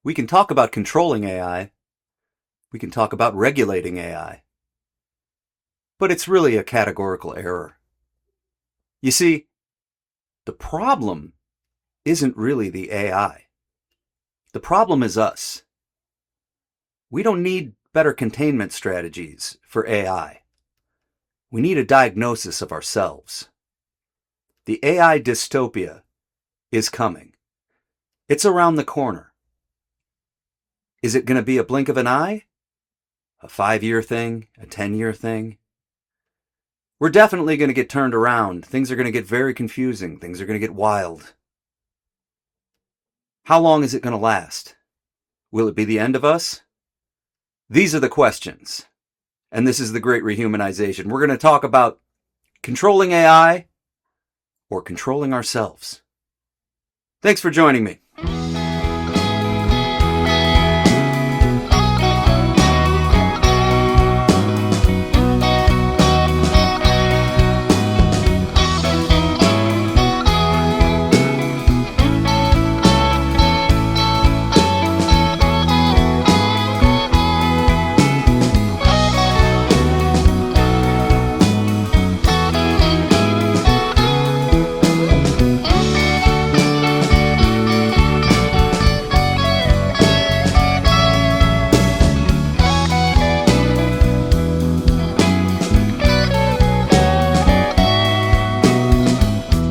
We can talk about controlling AI. We can talk about regulating AI. But it's really a categorical error. You see, the problem isn't really the AI. The problem is us. We don't need better containment strategies for AI. We need a diagnosis of ourselves. The AI dystopia is coming. It's around the corner. Is it going to be a blink of an eye? A 5-year thing? A 10-year thing? We're definitely going to get turned around. Things are going to get very confusing. Things are going to get wild. How long is it going to last? Will it be the end of us? These are the questions. And this is the great rehumanization. We're going to talk about controlling AI or controlling ourselves. Thanks for joining me.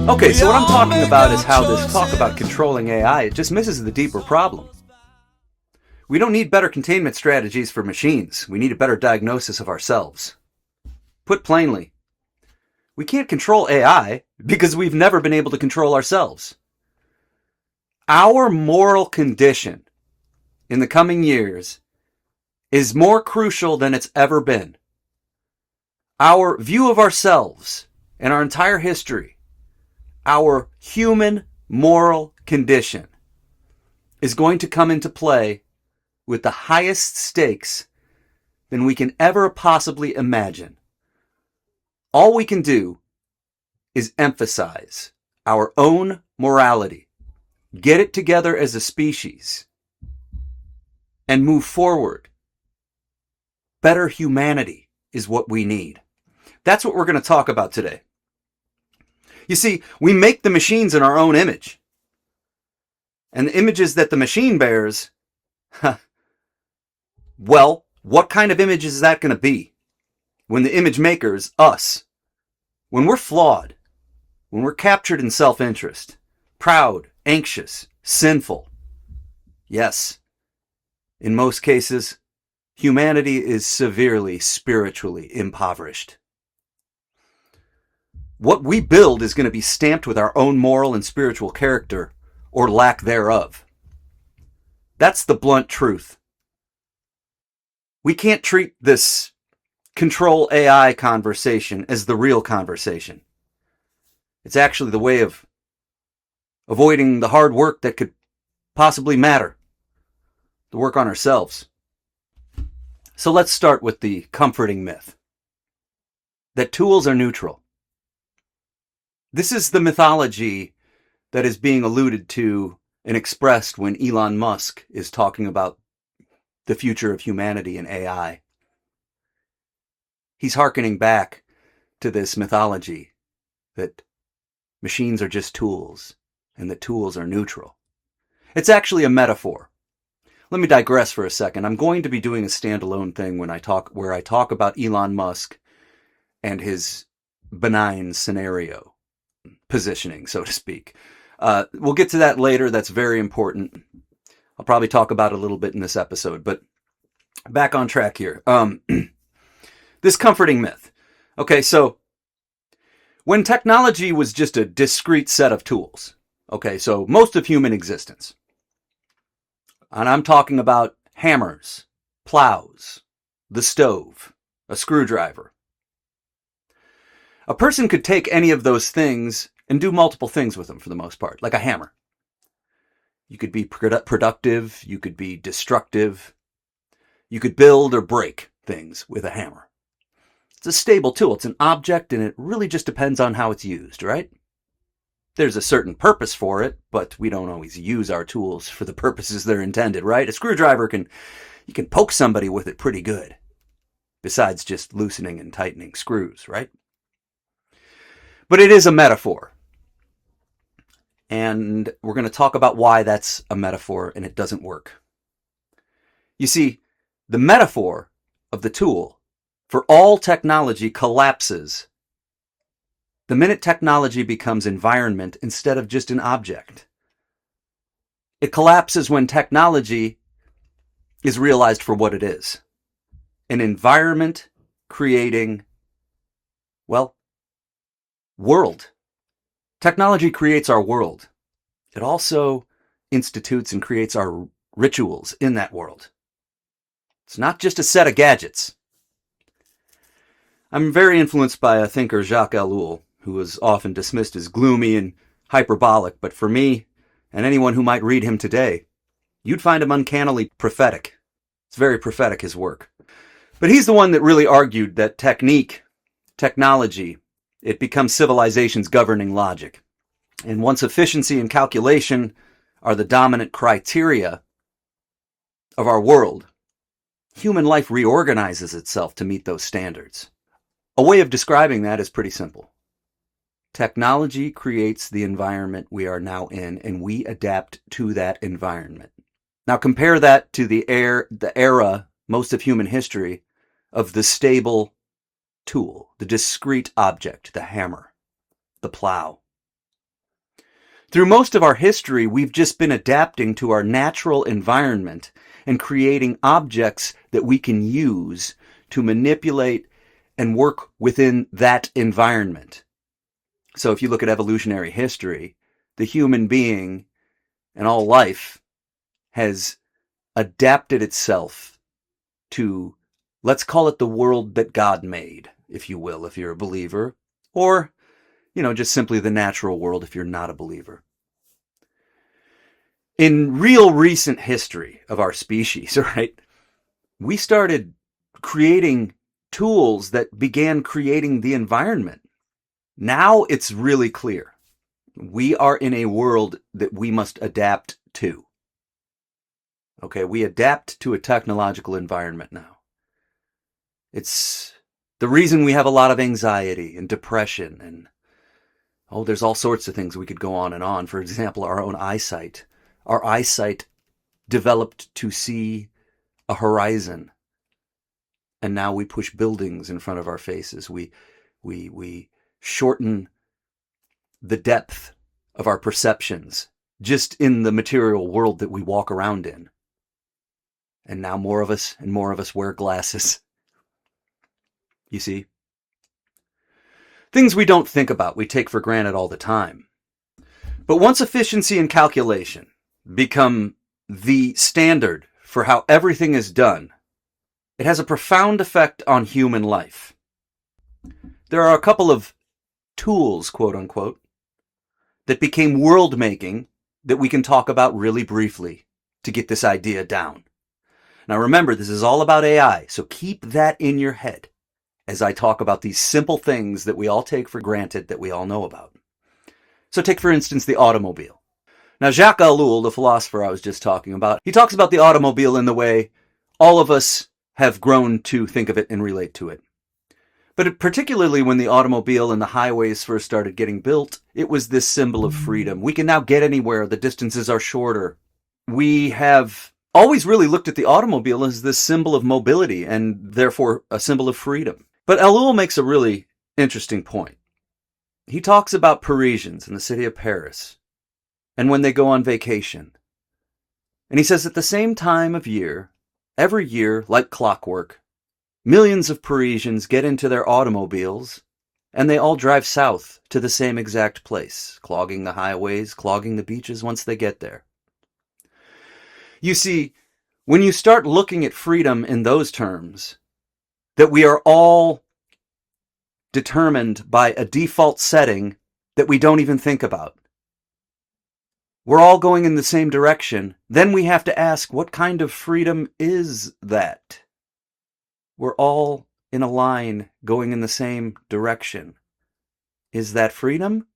Okay, so what I'm talking about is how this talk about controlling AI, it just misses the deeper problem. We don't need better containment strategies for machines. We need a better diagnosis of ourselves. Put plainly, we can't control AI because we've never been able to control ourselves. Our moral condition in the coming years is more crucial than it's ever been. Our view of ourselves and our entire history, our human moral condition, is going to come into play with the highest stakes than we can ever possibly imagine. All we can do is emphasize our own morality, get it together as a species, and move forward. Better humanity is what we need. That's what we're going to talk about today. You see, we make the machines in our own image. And the images that the machine bears, well, what kind of image is that going to be? When the image makers, us, when we're flawed, when we're captured in self-interest, proud, anxious, sinful. Yes, in most cases, humanity is severely spiritually impoverished. What we build is going to be stamped with our own moral and spiritual character, or lack thereof. That's the blunt truth. We can't treat this control AI conversation as the real conversation. It's actually the way of avoiding the hard work that could possibly matter, the work on ourselves. So let's start with the comforting myth that tools are neutral. This is the mythology that is being alluded to and expressed when Elon Musk is talking about the future of humanity and AI. He's hearkening back to this mythology that machines are just tools and that tools are neutral. It's actually a metaphor. Let me digress for a second. I'm going to be doing a standalone thing where I talk about Elon Musk and his benign scenario positioning, so to speak. We'll get to that later. That's very important. I'll probably talk about it a little bit in this episode, but back on track here. This comforting myth. Okay, so when technology was just a discrete set of tools, okay, so most of human existence, and I'm talking about hammers, plows, the stove, a screwdriver. A person could take any of those things and do multiple things with them for the most part, like a hammer. You could be productive, you could be destructive, you could build or break things with a hammer. It's a stable tool, it's an object, and it really just depends on how it's used, right? There's a certain purpose for it, but we don't always use our tools for the purposes they're intended, right? A screwdriver you can poke somebody with it pretty good, besides just loosening and tightening screws, right? But it is a metaphor. And we're going to talk about why that's a metaphor and it doesn't work. You see, the metaphor of the tool for all technology collapses the minute technology becomes environment instead of just an object. It collapses when technology is realized for what it is. An environment creating, well, world. Technology creates our world. It also institutes and creates our rituals in that world. It's not just a set of gadgets. I'm very influenced by a thinker, Jacques Ellul, who was often dismissed as gloomy and hyperbolic, but for me, and anyone who might read him today, you'd find him uncannily prophetic. It's very prophetic, his work. But he's the one that really argued that technology, it becomes civilization's governing logic. And once efficiency and calculation are the dominant criteria of our world, human life reorganizes itself to meet those standards. A way of describing that is pretty simple. Technology creates the environment we are now in, and we adapt to that environment. Now compare that to the era, most of human history, of the stable tool, the discrete object, the hammer, the plow. Through most of our history, we've just been adapting to our natural environment and creating objects that we can use to manipulate and work within that environment. So if you look at evolutionary history, the human being and all life has adapted itself to, let's call it the world that God made, if you will, if you're a believer, or, just simply the natural world if you're not a believer. In real recent history of our species, right, we started creating tools that began creating the environment. Now it's really clear. We are in a world that we must adapt to. Okay, we adapt to a technological environment now. It's the reason we have a lot of anxiety and depression and, there's all sorts of things we could go on and on. For example, our own eyesight. Our eyesight developed to see a horizon. And now we push buildings in front of our faces. We shorten the depth of our perceptions just in the material world that we walk around in. And now more of us wear glasses. You see? Things we don't think about, we take for granted all the time. But once efficiency and calculation become the standard for how everything is done, it has a profound effect on human life. There are a couple of tools, quote unquote, that became world-making that we can talk about really briefly to get this idea down. Now remember, this is all about AI, so keep that in your head as I talk about these simple things that we all take for granted that we all know about. So take, for instance, the automobile. Now, Jacques Ellul, the philosopher I was just talking about, he talks about the automobile in the way all of us have grown to think of it and relate to it. But particularly when the automobile and the highways first started getting built, it was this symbol of freedom. We can now get anywhere. The distances are shorter. We have always really looked at the automobile as this symbol of mobility and therefore a symbol of freedom. But Ellul makes a really interesting point. He talks about Parisians in the city of Paris and when they go on vacation. And he says at the same time of year, every year, like clockwork, millions of Parisians get into their automobiles and they all drive south to the same exact place, clogging the highways, clogging the beaches once they get there. You see, when you start looking at freedom in those terms, that we are all determined by a default setting that we don't even think about. We're all going in the same direction. Then we have to ask, what kind of freedom is that? We're all in a line going in the same direction. Is that freedom?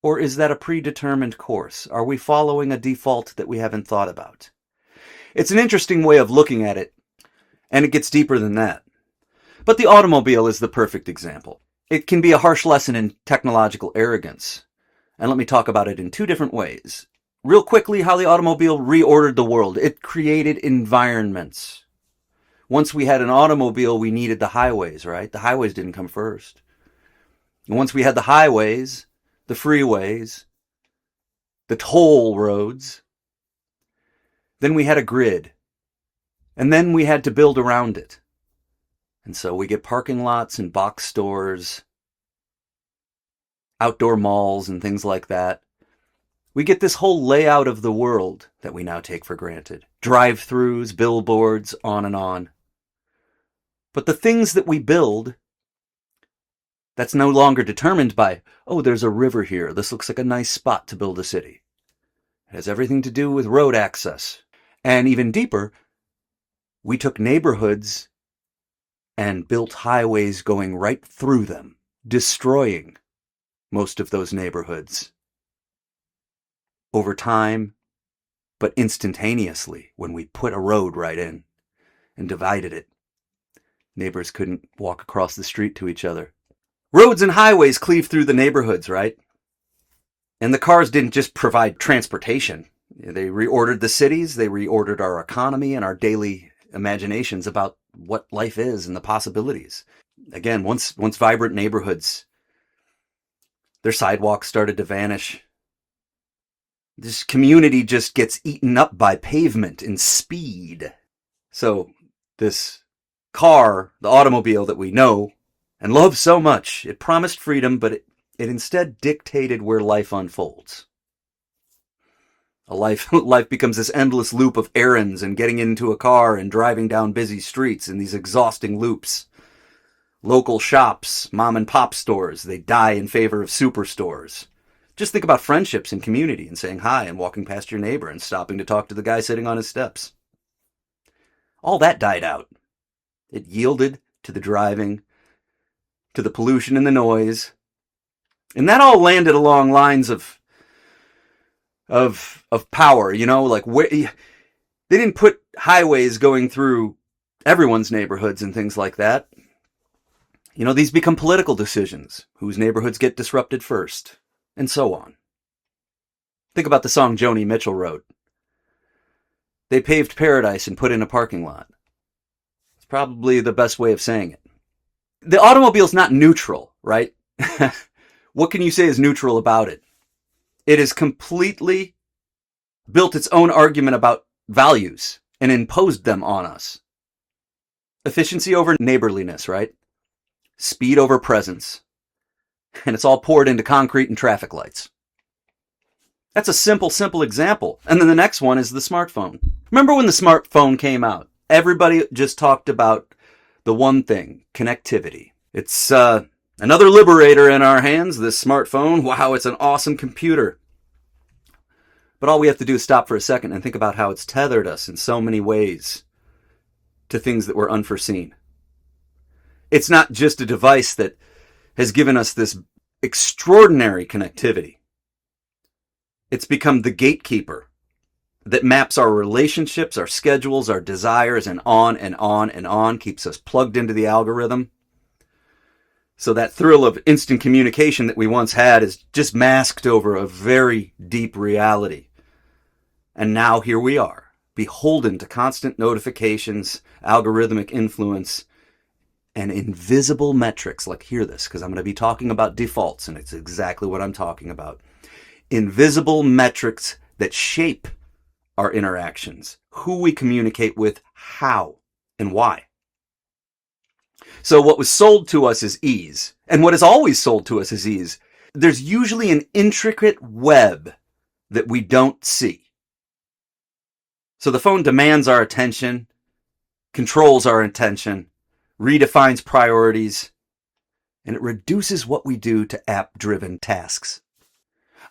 Or is that a predetermined course? Are we following a default that we haven't thought about? It's an interesting way of looking at it, and it gets deeper than that. But the automobile is the perfect example. It can be a harsh lesson in technological arrogance. And let me talk about it in two different ways. Real quickly, how the automobile reordered the world. It created environments. Once we had an automobile, we needed the highways, right? The highways didn't come first. And once we had the highways, the freeways, the toll roads, then we had a grid. And then we had to build around it. And so we get parking lots and box stores, outdoor malls and things like that. We get this whole layout of the world that we now take for granted. Drive-throughs, billboards, on and on. But the things that we build, that's no longer determined by, oh, there's a river here. This looks like a nice spot to build a city. It has everything to do with road access. And even deeper, we took neighborhoods and built highways going right through them, destroying most of those neighborhoods over time, but instantaneously when we put a road right in and divided it. Neighbors couldn't walk across the street to each other. Roads and highways cleave through the neighborhoods, right? And the cars didn't just provide transportation. They reordered the cities, they reordered our economy and our daily imaginations about what life is and the possibilities. Again, once vibrant neighborhoods, their sidewalks started to vanish. This community just gets eaten up by pavement and speed. So this car, the automobile that we know and love so much, it promised freedom, but it instead dictated where life unfolds. Life becomes this endless loop of errands and getting into a car and driving down busy streets in these exhausting loops. Local shops, mom and pop stores, they die in favor of superstores. Just think about friendships and community and saying hi and walking past your neighbor and stopping to talk to the guy sitting on his steps. All that died out. It yielded to the driving, to the pollution and the noise. And that all landed along lines of power, like they didn't put highways going through everyone's neighborhoods and things like that. These become political decisions, whose neighborhoods get disrupted first, and so on. Think about the song Joni Mitchell wrote. They paved paradise and put in a parking lot. It's probably the best way of saying it. The automobile's not neutral, right? What can you say is neutral about it? It has completely built its own argument about values and imposed them on us. Efficiency over neighborliness, right? Speed over presence. And it's all poured into concrete and traffic lights. That's a simple example. And then the next one is the smartphone. Remember when the smartphone came out? Everybody just talked about the one thing, connectivity. It's another liberator in our hands, this smartphone. Wow, it's an awesome computer. But all we have to do is stop for a second and think about how it's tethered us in so many ways to things that were unforeseen. It's not just a device that has given us this extraordinary connectivity. It's become the gatekeeper that maps our relationships, our schedules, our desires, and on and on and on, keeps us plugged into the algorithm. So that thrill of instant communication that we once had is just masked over a very deep reality. And now here we are, beholden to constant notifications, algorithmic influence, and invisible metrics. Like, hear this, because I'm going to be talking about defaults, and it's exactly what I'm talking about. Invisible metrics that shape our interactions, who we communicate with, how, and why. So what was sold to us is ease. And what is always sold to us is ease. There's usually an intricate web that we don't see. So the phone demands our attention, controls our attention, redefines priorities, and it reduces what we do to app-driven tasks.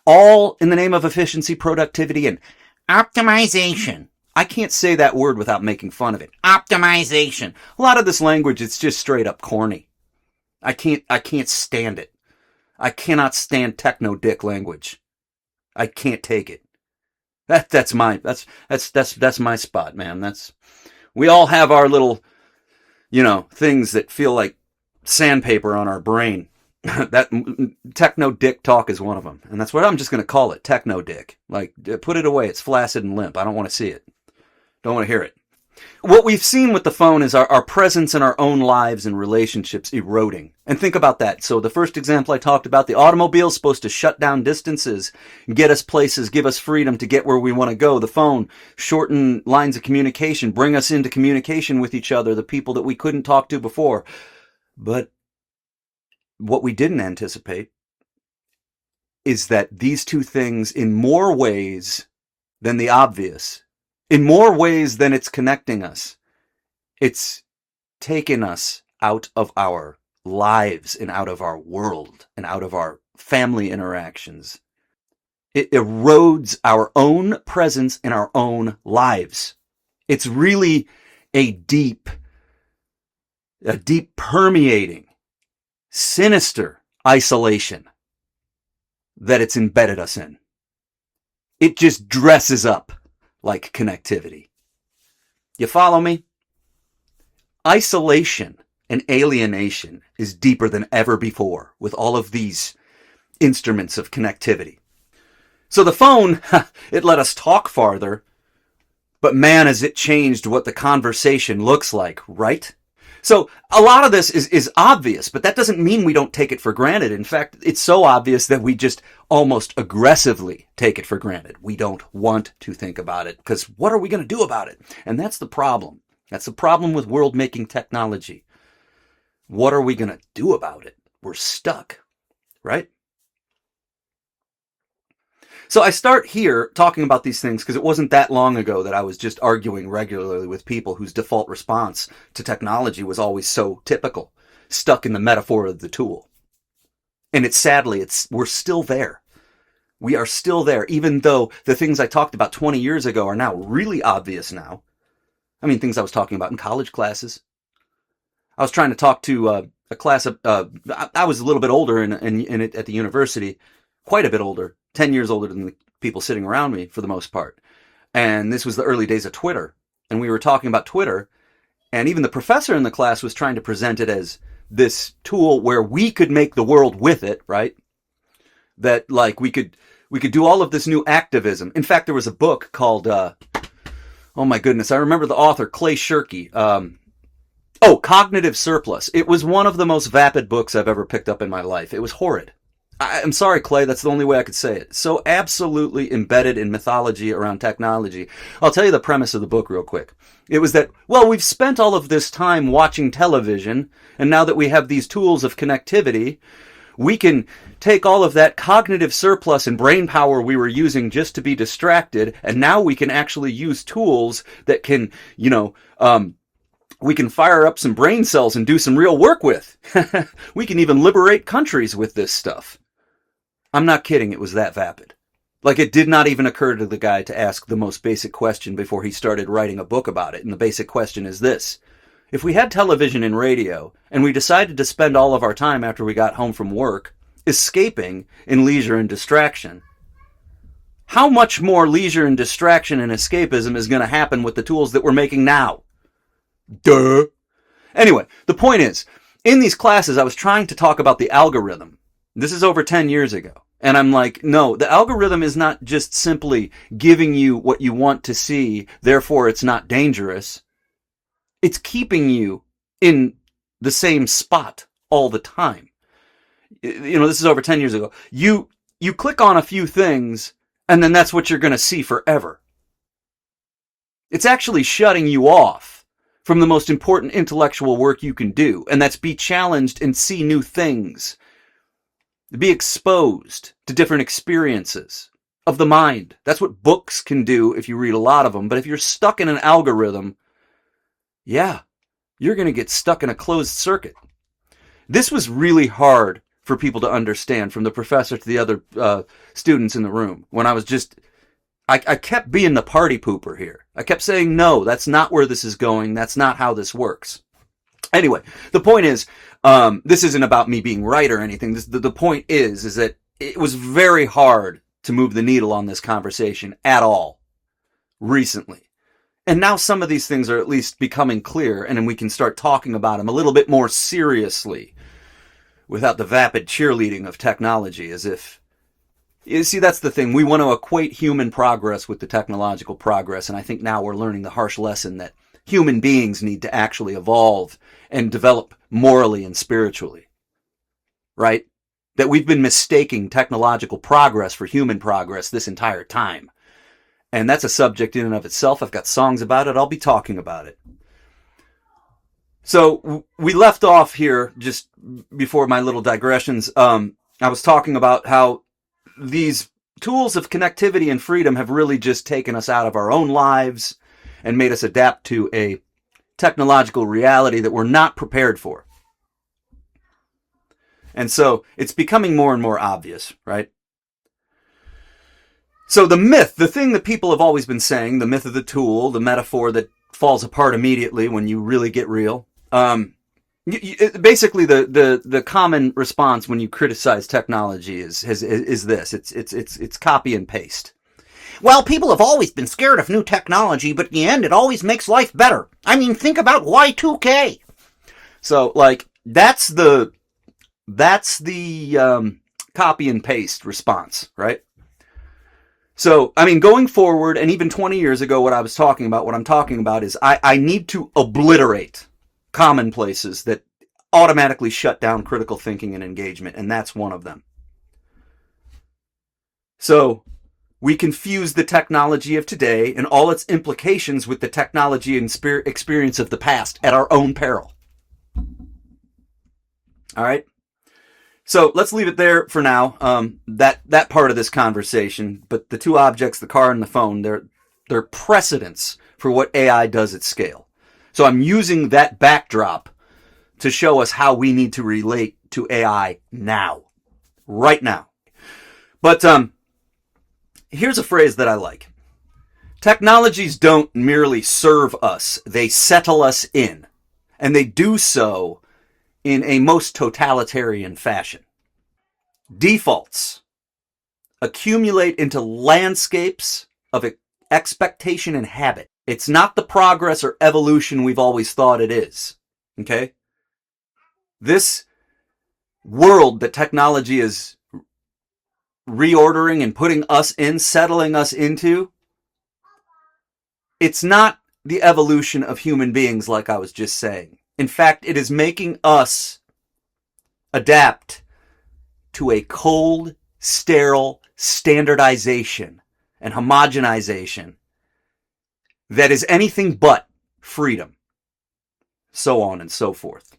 All in the name of efficiency, productivity, and optimization. I can't say that word without making fun of it. Optimization. A lot of this language, it's just straight up corny. I can't stand it. I cannot stand techno dick language. I can't take it. That's my spot, man. We all have our little, things that feel like sandpaper on our brain. That techno dick talk is one of them. And that's what I'm just going to call it, techno dick. Like, put it away. It's flaccid and limp. I don't want to see it. Don't want to hear it. What we've seen with the phone is our presence in our own lives and relationships eroding. And think about that. So the first example I talked about, the automobile is supposed to shut down distances, get us places, give us freedom to get where we want to go. The phone, shorten lines of communication, bring us into communication with each other, the people that we couldn't talk to before. But what we didn't anticipate is that these two things, in more ways than the obvious, in more ways than it's connecting us, it's taken us out of our lives and out of our world and out of our family interactions. It erodes our own presence in our own lives. It's really a deep permeating, sinister isolation that it's embedded us in. It just dresses up like connectivity. You follow me? Isolation and alienation is deeper than ever before with all of these instruments of connectivity. So the phone, it let us talk farther, but man, has it changed what the conversation looks like, right? So a lot of this is obvious, but that doesn't mean we don't take it for granted. In fact, it's so obvious that we just almost aggressively take it for granted. We don't want to think about it because what are we going to do about it? And that's the problem. That's the problem with world-making technology. What are we going to do about it? We're stuck, right? So I start here talking about these things because it wasn't that long ago that I was just arguing regularly with people whose default response to technology was always so typical, stuck in the metaphor of the tool. And sadly, we're still there. We are still there, even though the things I talked about 20 years ago are now really obvious now. I mean, things I was talking about in college classes. I was trying to talk to a class of, I was a little bit older at the university, quite a bit older, 10 years older than the people sitting around me for the most part. And this was the early days of Twitter. And we were talking about Twitter. And even the professor in the class was trying to present it as this tool where we could make the world with it, right? That like we could do all of this new activism. In fact, there was a book called, oh my goodness, I remember the author, Clay Shirky. Cognitive Surplus. It was one of the most vapid books I've ever picked up in my life. It was horrid. I'm sorry, Clay, that's the only way I could say it. So absolutely embedded in mythology around technology. I'll tell you the premise of the book real quick. It was that, well, we've spent all of this time watching television, and now that we have these tools of connectivity, we can take all of that cognitive surplus and brain power we were using just to be distracted, and now we can actually use tools that can, we can fire up some brain cells and do some real work with. We can even liberate countries with this stuff. I'm not kidding, it was that vapid. Like, it did not even occur to the guy to ask the most basic question before he started writing a book about it. And the basic question is this. If we had television and radio, and we decided to spend all of our time after we got home from work escaping in leisure and distraction, how much more leisure and distraction and escapism is going to happen with the tools that we're making now? Duh. Anyway, the point is, in these classes, I was trying to talk about the algorithm. This is over 10 years ago. And I'm like, no, the algorithm is not just simply giving you what you want to see, therefore it's not dangerous. It's keeping you in the same spot all the time. This is over 10 years ago. You click on a few things, and then that's what you're going to see forever. It's actually shutting you off from the most important intellectual work you can do, and that's be challenged and see new things. Be exposed to different experiences of the mind. That's what books can do if you read a lot of them. But if you're stuck in an algorithm, yeah, you're going to get stuck in a closed circuit. This was really hard for people to understand, from the professor to the other students in the room. When I was I kept being the party pooper here. I kept saying, no, that's not where this is going. That's not how this works. Anyway, the point is, This isn't about me being right or anything. The point is that it was very hard to move the needle on this conversation at all recently. And now some of these things are at least becoming clear, and then we can start talking about them a little bit more seriously without the vapid cheerleading of technology, as if, you see, that's the thing. We want to equate human progress with the technological progress, and I think now we're learning the harsh lesson that human beings need to actually evolve and develop morally and spiritually, right? That we've been mistaking technological progress for human progress this entire time. And that's a subject in and of itself. I've got songs about it. I'll be talking about it. So we left off here just before my little digressions. I was talking about how these tools of connectivity and freedom have really just taken us out of our own lives and made us adapt to a technological reality that we're not prepared for. And so it's becoming more and more obvious, right? So the myth, the thing that people have always been saying, the myth of the tool, the metaphor that falls apart immediately when you really get real. Basically, the common response when you criticize technology is this: it's copy and paste. Well, people have always been scared of new technology, but in the end, it always makes life better. I mean, think about Y2K. So, like, that's the copy and paste response, right? So, I mean, going forward, and even 20 years ago, what I'm talking about is I need to obliterate commonplaces that automatically shut down critical thinking and engagement, and that's one of them. So, we confuse the technology of today and all its implications with the technology and experience of the past at our own peril. All right? So let's leave it there for now, that part of this conversation. But the two objects, the car and the phone, they're precedents for what AI does at scale. So I'm using that backdrop to show us how we need to relate to AI now, right now. But here's a phrase that I like. Technologies don't merely serve us, they settle us in. And they do so in a most totalitarian fashion. Defaults accumulate into landscapes of expectation and habit. It's not the progress or evolution we've always thought it is. Okay? This world that technology is reordering and putting us in, settling us into, it's not the evolution of human beings like I was just saying. In fact, it is making us adapt to a cold, sterile standardization and homogenization that is anything but freedom, so on and so forth.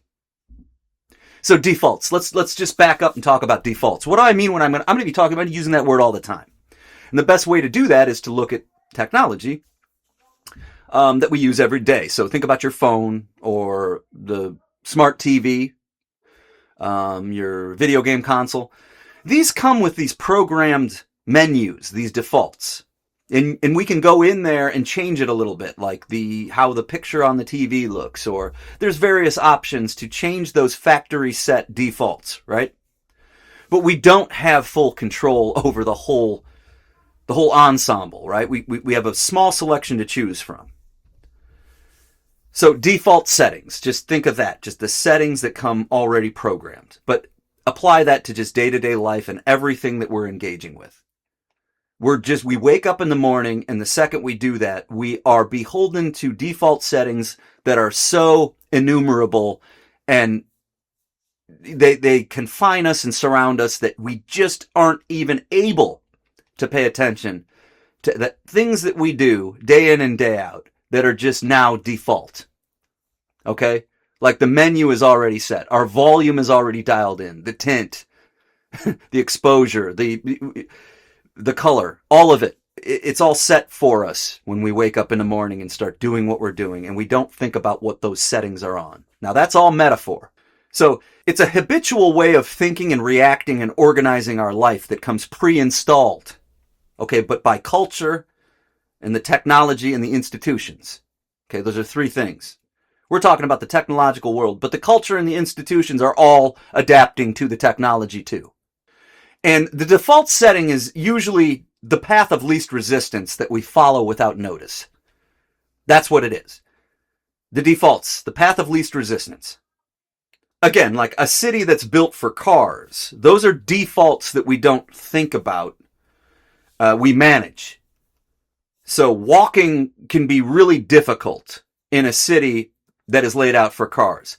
So defaults. Let's just back up and talk about defaults. What do I mean when I'm going to be talking about using that word all the time? And the best way to do that is to look at technology that we use every day. So think about your phone or the smart TV, your video game console. These come with these programmed menus, these defaults. And we can go in there and change it a little bit, like how the picture on the TV looks, or there's various options to change those factory set defaults, right? But we don't have full control over the whole ensemble, right? We have a small selection to choose from. So default settings, just think of that, just the settings that come already programmed. But apply that to just day-to-day life and everything that we're engaging with. We wake up in the morning, and the second we do that, we are beholden to default settings that are so innumerable, and they confine us and surround us that we just aren't even able to pay attention to the things that we do day in and day out that are just now default. Okay? Like the menu is already set. Our volume is already dialed in. The tint, the exposure, the color, all of it. It's all set for us when we wake up in the morning and start doing what we're doing, and we don't think about what those settings are on. Now, that's all metaphor. So it's a habitual way of thinking and reacting and organizing our life that comes pre-installed. Okay, but by culture and the technology and the institutions. Okay, those are three things. We're talking about the technological world, but the culture and the institutions are all adapting to the technology too. And the default setting is usually the path of least resistance that we follow without notice. That's what it is. The defaults, the path of least resistance. Again, like a city that's built for cars, those are defaults that we don't think about. We manage. So walking can be really difficult in a city that is laid out for cars.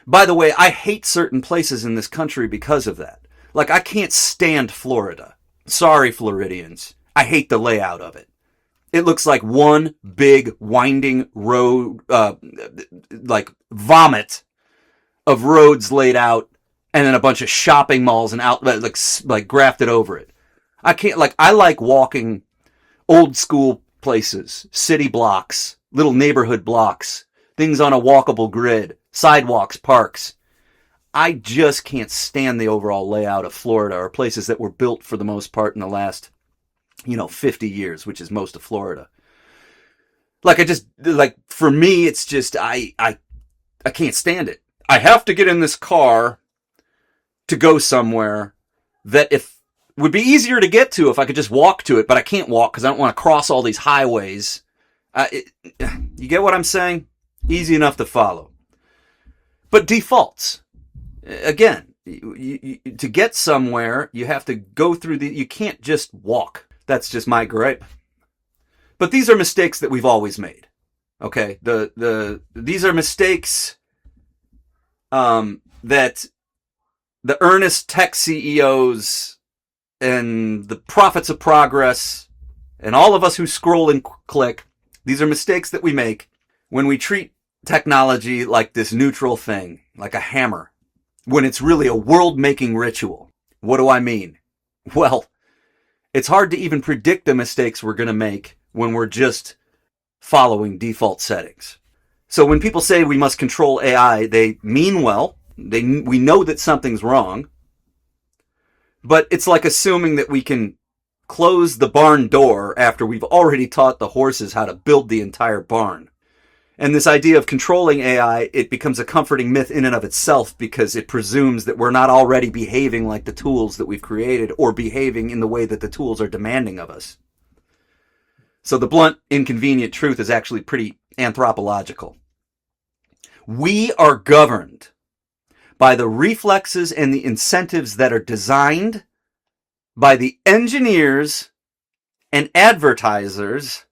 By the way, I hate certain places in this country because of that. Like, I can't stand Florida. Sorry, Floridians. I hate the layout of it. It looks like one big winding road, like vomit of roads laid out, and then a bunch of shopping malls and outlets like grafted over it. I can't, like, I like walking old school places, city blocks, little neighborhood blocks, things on a walkable grid, sidewalks, parks. I just can't stand the overall layout of Florida, or places that were built for the most part in the last, 50 years, which is most of Florida. For me, it's just, I can't stand it. I have to get in this car to go somewhere that would be easier to get to if I could just walk to it, but I can't walk because I don't want to cross all these highways. You get what I'm saying? Easy enough to follow. But defaults. Again, to get somewhere, you have to go through you can't just walk. That's just my gripe. But these are mistakes that we've always made. Okay? These are mistakes that the earnest tech CEOs and the prophets of progress and all of us who scroll and click, these are mistakes that we make when we treat technology like this neutral thing, like a hammer, when it's really a world-making ritual. What do I mean? Well, it's hard to even predict the mistakes we're going to make when we're just following default settings. So when people say we must control AI, they mean well. We know that something's wrong. But it's like assuming that we can close the barn door after we've already taught the horses how to build the entire barn. And this idea of controlling AI, it becomes a comforting myth in and of itself because it presumes that we're not already behaving like the tools that we've created or behaving in the way that the tools are demanding of us. So the blunt, inconvenient truth is actually pretty anthropological. We are governed by the reflexes and the incentives that are designed by the engineers and advertisers,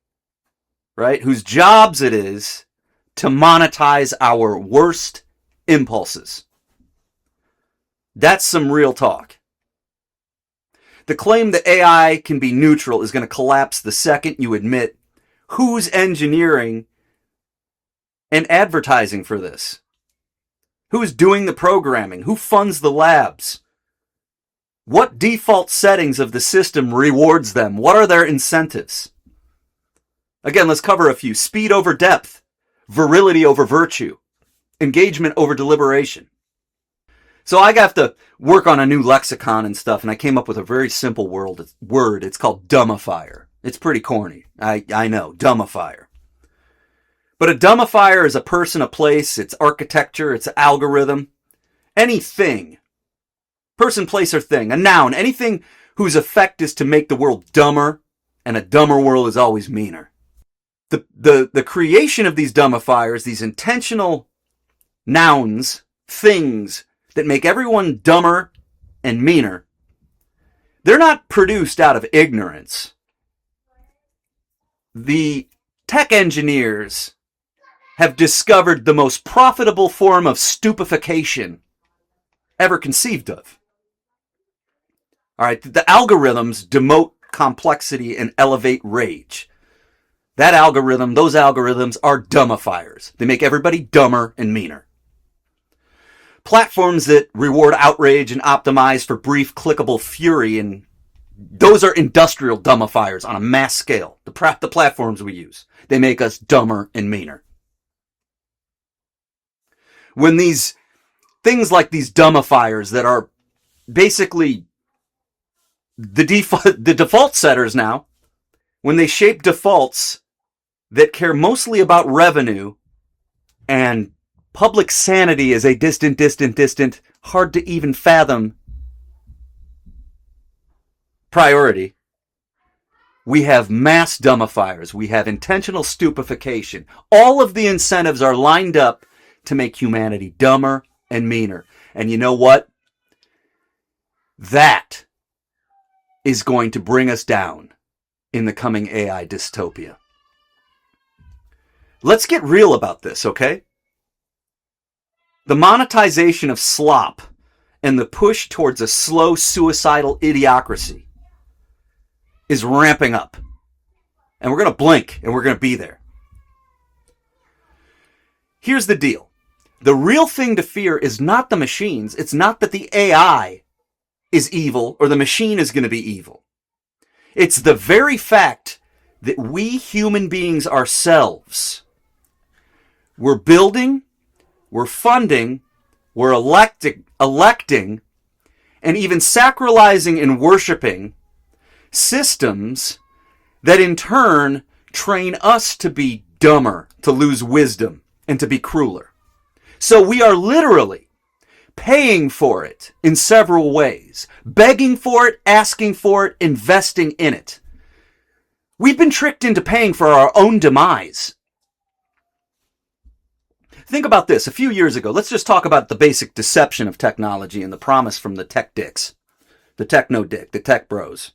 right, whose jobs it is to monetize our worst impulses. That's some real talk. The claim that AI can be neutral is going to collapse the second you admit who's engineering and advertising for this. Who's doing the programming? Who funds the labs? What default settings of the system rewards them? What are their incentives? Again, let's cover a few. Speed over depth. Virility over virtue. Engagement over deliberation. So I have to work on a new lexicon and stuff, and I came up with a very simple word. It's called dumbifier. It's pretty corny. I know, dumbifier. But a dumbifier is a person, a place, it's architecture, it's algorithm, anything. Person, place, or thing. A noun. Anything whose effect is to make the world dumber, and a dumber world is always meaner. The creation of these dumbifiers, these intentional nouns, things that make everyone dumber and meaner, they're not produced out of ignorance. The tech engineers have discovered the most profitable form of stupefaction ever conceived of. All right, the algorithms demote complexity and elevate rage. Those algorithms are dumbifiers. They make everybody dumber and meaner. Platforms that reward outrage and optimize for brief clickable fury, and those are industrial dumbifiers on a mass scale. The platforms we use, they make us dumber and meaner. When these things like these dumbifiers that are basically the default setters now, when they shape defaults that care mostly about revenue and public sanity is a distant, hard to even fathom priority, we have mass dummifiers. We have intentional stupefaction. All of the incentives are lined up to make humanity dumber and meaner. And you know what? That is going to bring us down in the coming AI dystopia. Let's get real about this, okay? The monetization of slop and the push towards a slow, suicidal idiocracy is ramping up. And we're going to blink and we're going to be there. Here's the deal. The real thing to fear is not the machines. It's not that the AI is evil or the machine is going to be evil. It's the very fact that we human beings ourselves, we're building, we're funding, we're electing, and even sacralizing and worshiping systems that in turn train us to be dumber, to lose wisdom, and to be crueler. So we are literally paying for it in several ways, begging for it, asking for it, investing in it. We've been tricked into paying for our own demise. Think about this. A few years ago, let's just talk about the basic deception of technology and the promise from the tech dicks, the techno dick, the tech bros.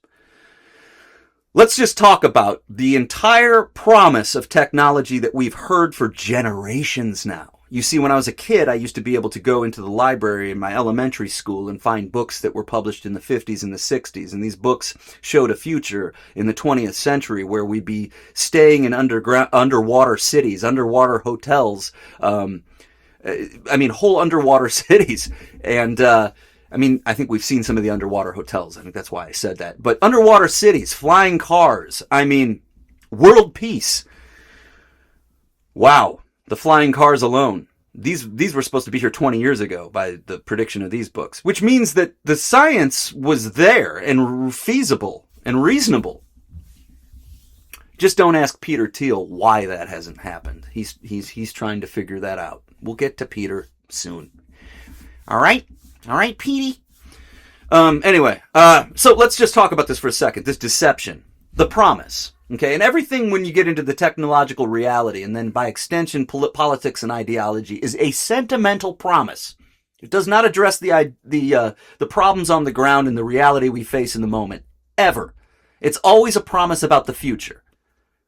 Let's just talk about the entire promise of technology that we've heard for generations now. You see, when I was a kid, I used to be able to go into the library in my elementary school and find books that were published in the 50s and the 60s. And these books showed a future in the 20th century where we'd be staying in underwater cities, underwater hotels, whole underwater cities. And, I think we've seen some of the underwater hotels. I think that's why I said that. But underwater cities, flying cars, world peace. Wow. The flying cars alone. These were supposed to be here 20 years ago by the prediction of these books, which means that the science was there and feasible and reasonable. Just don't ask Peter Thiel why that hasn't happened. He's trying to figure that out. We'll get to Peter soon. All right, Petey. So let's just talk about this for a second. This deception, the promise. Okay, and everything when you get into the technological reality, and then by extension politics and ideology, is a sentimental promise. It does not address the problems on the ground and the reality we face in the moment, ever. It's always a promise about the future.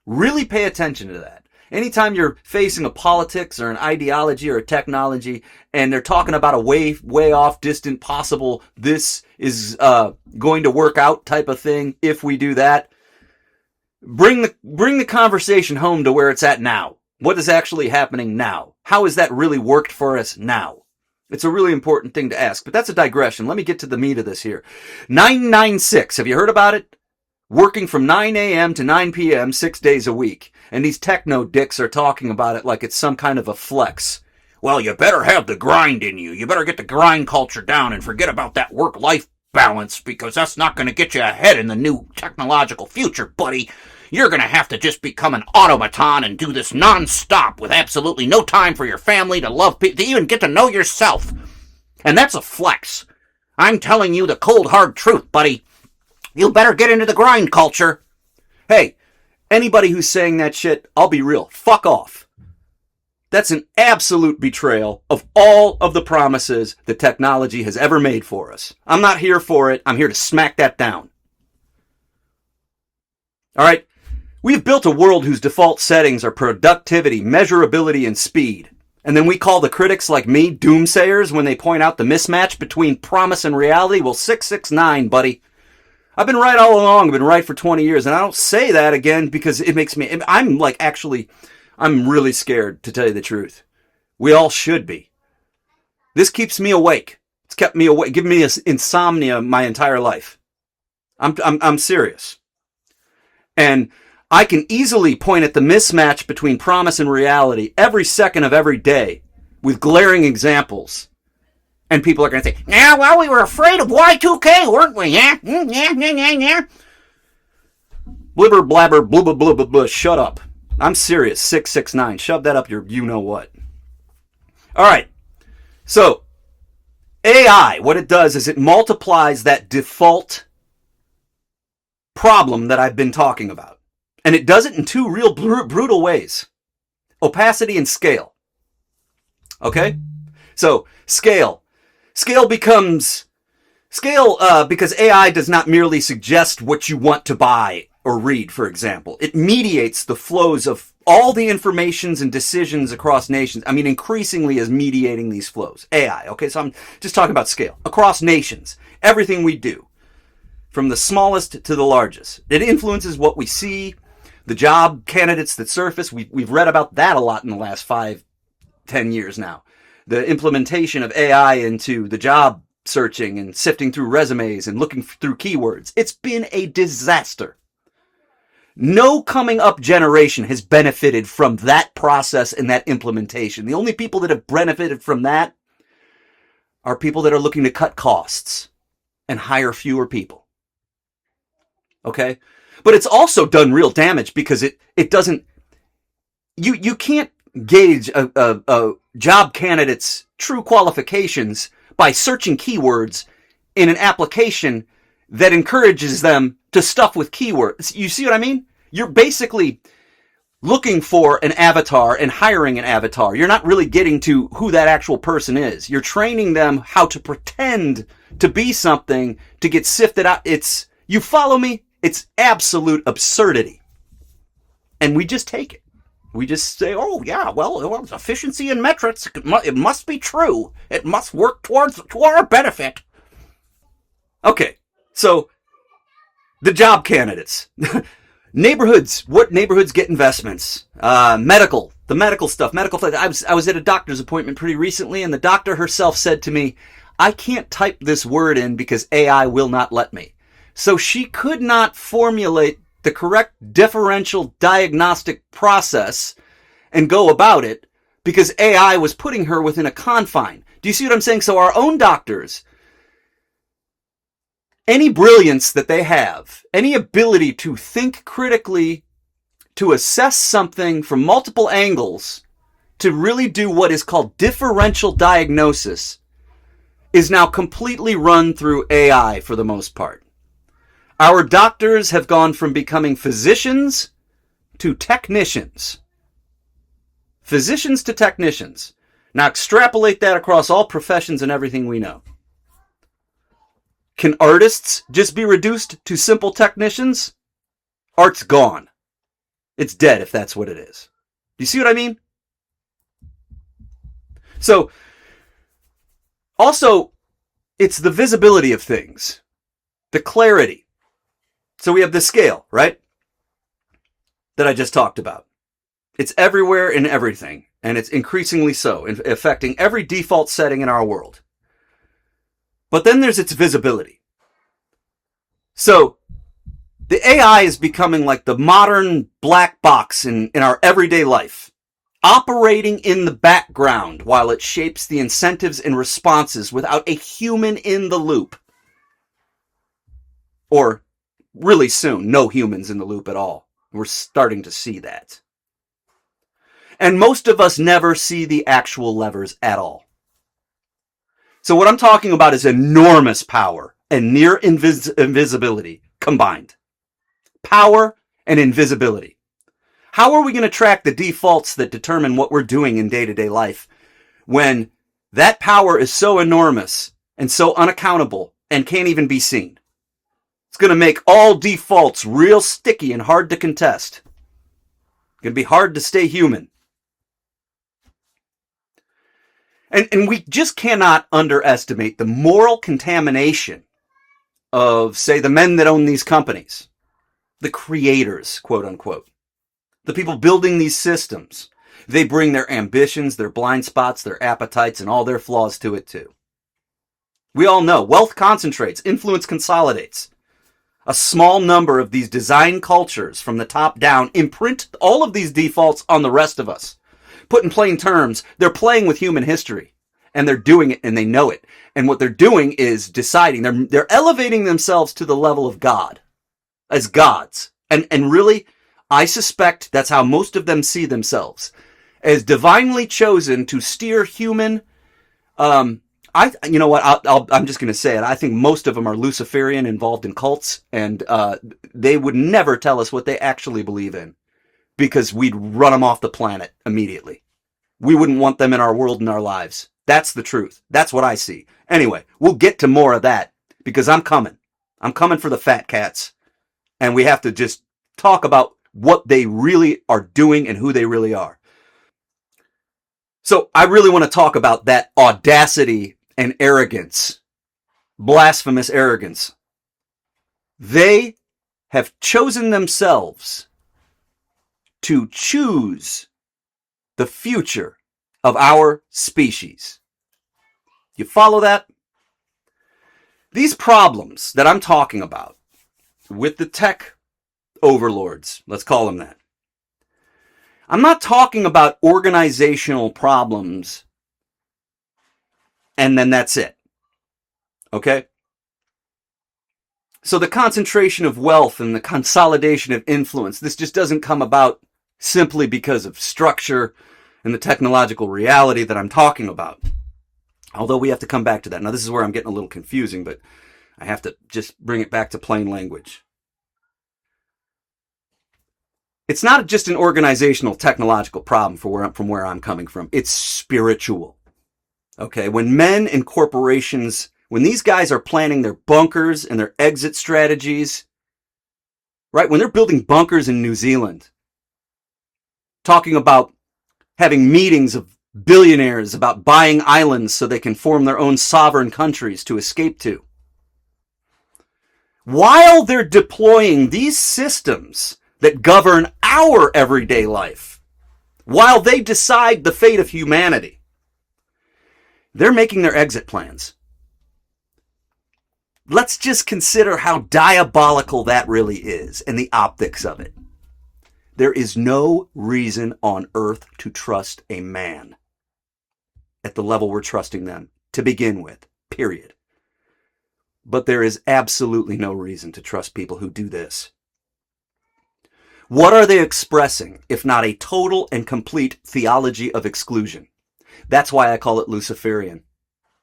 Really pay attention to that. Anytime you're facing a politics or an ideology or a technology, and they're talking about a way off, distant, possible, this is going to work out type of thing if we do that, bring the conversation home to where it's at now. What is actually happening now? How has that really worked for us now? It's a really important thing to ask, but that's a digression. Let me get to the meat of this here. 996, have you heard about it? Working from 9 a.m. to 9 p.m. 6 days a week. And these techno dicks are talking about it like it's some kind of a flex. Well, you better have the grind in you. You better get the grind culture down and forget about that work-life balance, because that's not going to get you ahead in the new technological future, buddy. You're going to have to just become an automaton and do this non-stop with absolutely no time for your family, to love people, to even get to know yourself. And that's a flex. I'm telling you the cold, hard truth, buddy. You better get into the grind culture. Hey, anybody who's saying that shit, I'll be real, fuck off. That's an absolute betrayal of all of the promises that technology has ever made for us. I'm not here for it. I'm here to smack that down. All right? We've built a world whose default settings are productivity, measurability, and speed. And then we call the critics like me doomsayers when they point out the mismatch between promise and reality. Well, 669, buddy. I've been right all along. I've been right for 20 years. And I don't say that again because it makes me... I'm really scared, to tell you the truth. We all should be. This keeps me awake. It's kept me awake, given me insomnia my entire life. I'm serious. And I can easily point at the mismatch between promise and reality every second of every day with glaring examples. And people are going to say, yeah, well, we were afraid of Y2K, weren't we? Yeah? Yeah. Blibber, blabber, blubba, blubba, blubba, shut up. I'm serious. 669. Shove that up your you-know-what. All right. So AI, what it does is it multiplies that default problem that I've been talking about. And it does it in two real brutal ways. Opacity and scale. Okay? So, scale. Scale because AI does not merely suggest what you want to buy or read, for example. It mediates the flows of all the informations and decisions across nations. I mean, increasingly is mediating these flows. AI, okay? So I'm just talking about scale. Across nations, everything we do, from the smallest to the largest. It influences what we see, the job candidates that surface. We've read about that a lot in the last 5-10 years now. The implementation of AI into the job searching and sifting through resumes and looking through keywords. It's been a disaster. No coming up generation has benefited from that process and that implementation. The only people that have benefited from that are people that are looking to cut costs and hire fewer people. Okay? But it's also done real damage because it doesn't, you can't gauge a job candidate's true qualifications by searching keywords in an application that encourages them to stuff with keywords. You see what I mean? You're basically looking for an avatar and hiring an avatar. You're not really getting to who that actual person is. You're training them how to pretend to be something to get sifted out. You follow me? It's absolute absurdity. And we just take it. We just say, oh, yeah, well, efficiency and metrics, it must be true. It must work to our benefit. Okay, so the job candidates. Neighborhoods. What neighborhoods get investments? The medical stuff. I was at a doctor's appointment pretty recently, and the doctor herself said to me, I can't type this word in because AI will not let me. So she could not formulate the correct differential diagnostic process and go about it because AI was putting her within a confine. Do you see what I'm saying? So our own doctors, any brilliance that they have, any ability to think critically, to assess something from multiple angles, to really do what is called differential diagnosis, is now completely run through AI for the most part. Our doctors have gone from becoming physicians to technicians. Physicians to technicians. Now extrapolate that across all professions and everything we know. Can artists just be reduced to simple technicians? Art's gone. It's dead if that's what it is. Do you see what I mean? So, also, it's the visibility of things. The clarity. So we have the scale, right? That I just talked about. It's everywhere in everything, and it's increasingly so, affecting every default setting in our world. But then there's its visibility. So the AI is becoming like the modern black box in our everyday life, operating in the background while it shapes the incentives and responses without a human in the loop. Or really soon, no humans in the loop at all. We're starting to see that. And most of us never see the actual levers at all. So what I'm talking about is enormous power and near invisibility combined. Power and invisibility. How are we going to track the defaults that determine what we're doing in day-to-day life when that power is so enormous and so unaccountable and can't even be seen? It's going to make all defaults real sticky and hard to contest. It's going to be hard to stay human. And we just cannot underestimate the moral contamination of, say, the men that own these companies. The creators, quote unquote. The people building these systems. They bring their ambitions, their blind spots, their appetites, and all their flaws to it too. We all know wealth concentrates, influence consolidates. A small number of these design cultures from the top down imprint all of these defaults on the rest of us. Put in plain terms, they're playing with human history. And they're doing it and they know it. And what they're doing is deciding, they're elevating themselves to the level of God. As gods. And really, I suspect that's how most of them see themselves. as divinely chosen to steer human. You know what? I'm just going to say it. I think most of them are Luciferian, involved in cults, and they would never tell us what they actually believe in, because we'd run them off the planet immediately. We wouldn't want them in our world and our lives. That's the truth. That's what I see. Anyway, we'll get to more of that, because I'm coming. I'm coming for the fat cats, and we have to just talk about what they really are doing and who they really are. So I really want to talk about that audacity and arrogance, blasphemous arrogance. They have chosen themselves to choose the future of our species. You follow that? These problems that I'm talking about with the tech overlords, let's call them that. I'm not talking about organizational problems and then that's it. Okay? So the concentration of wealth and the consolidation of influence, this just doesn't come about simply because of structure and the technological reality that I'm talking about. Although we have to come back to that. Now, this is where I'm getting a little confusing, but I have to just bring it back to plain language. It's not just an organizational technological problem from where I'm coming from. It's spiritual. Okay, when men and corporations, when these guys are planning their bunkers and their exit strategies, right, when they're building bunkers in New Zealand, talking about having meetings of billionaires about buying islands so they can form their own sovereign countries to escape to, while they're deploying these systems that govern our everyday life, while they decide the fate of humanity, they're making their exit plans. Let's just consider how diabolical that really is and the optics of it. There is no reason on earth to trust a man at the level we're trusting them to begin with, period. But there is absolutely no reason to trust people who do this. What are they expressing if not a total and complete theology of exclusion? That's why I call it Luciferian.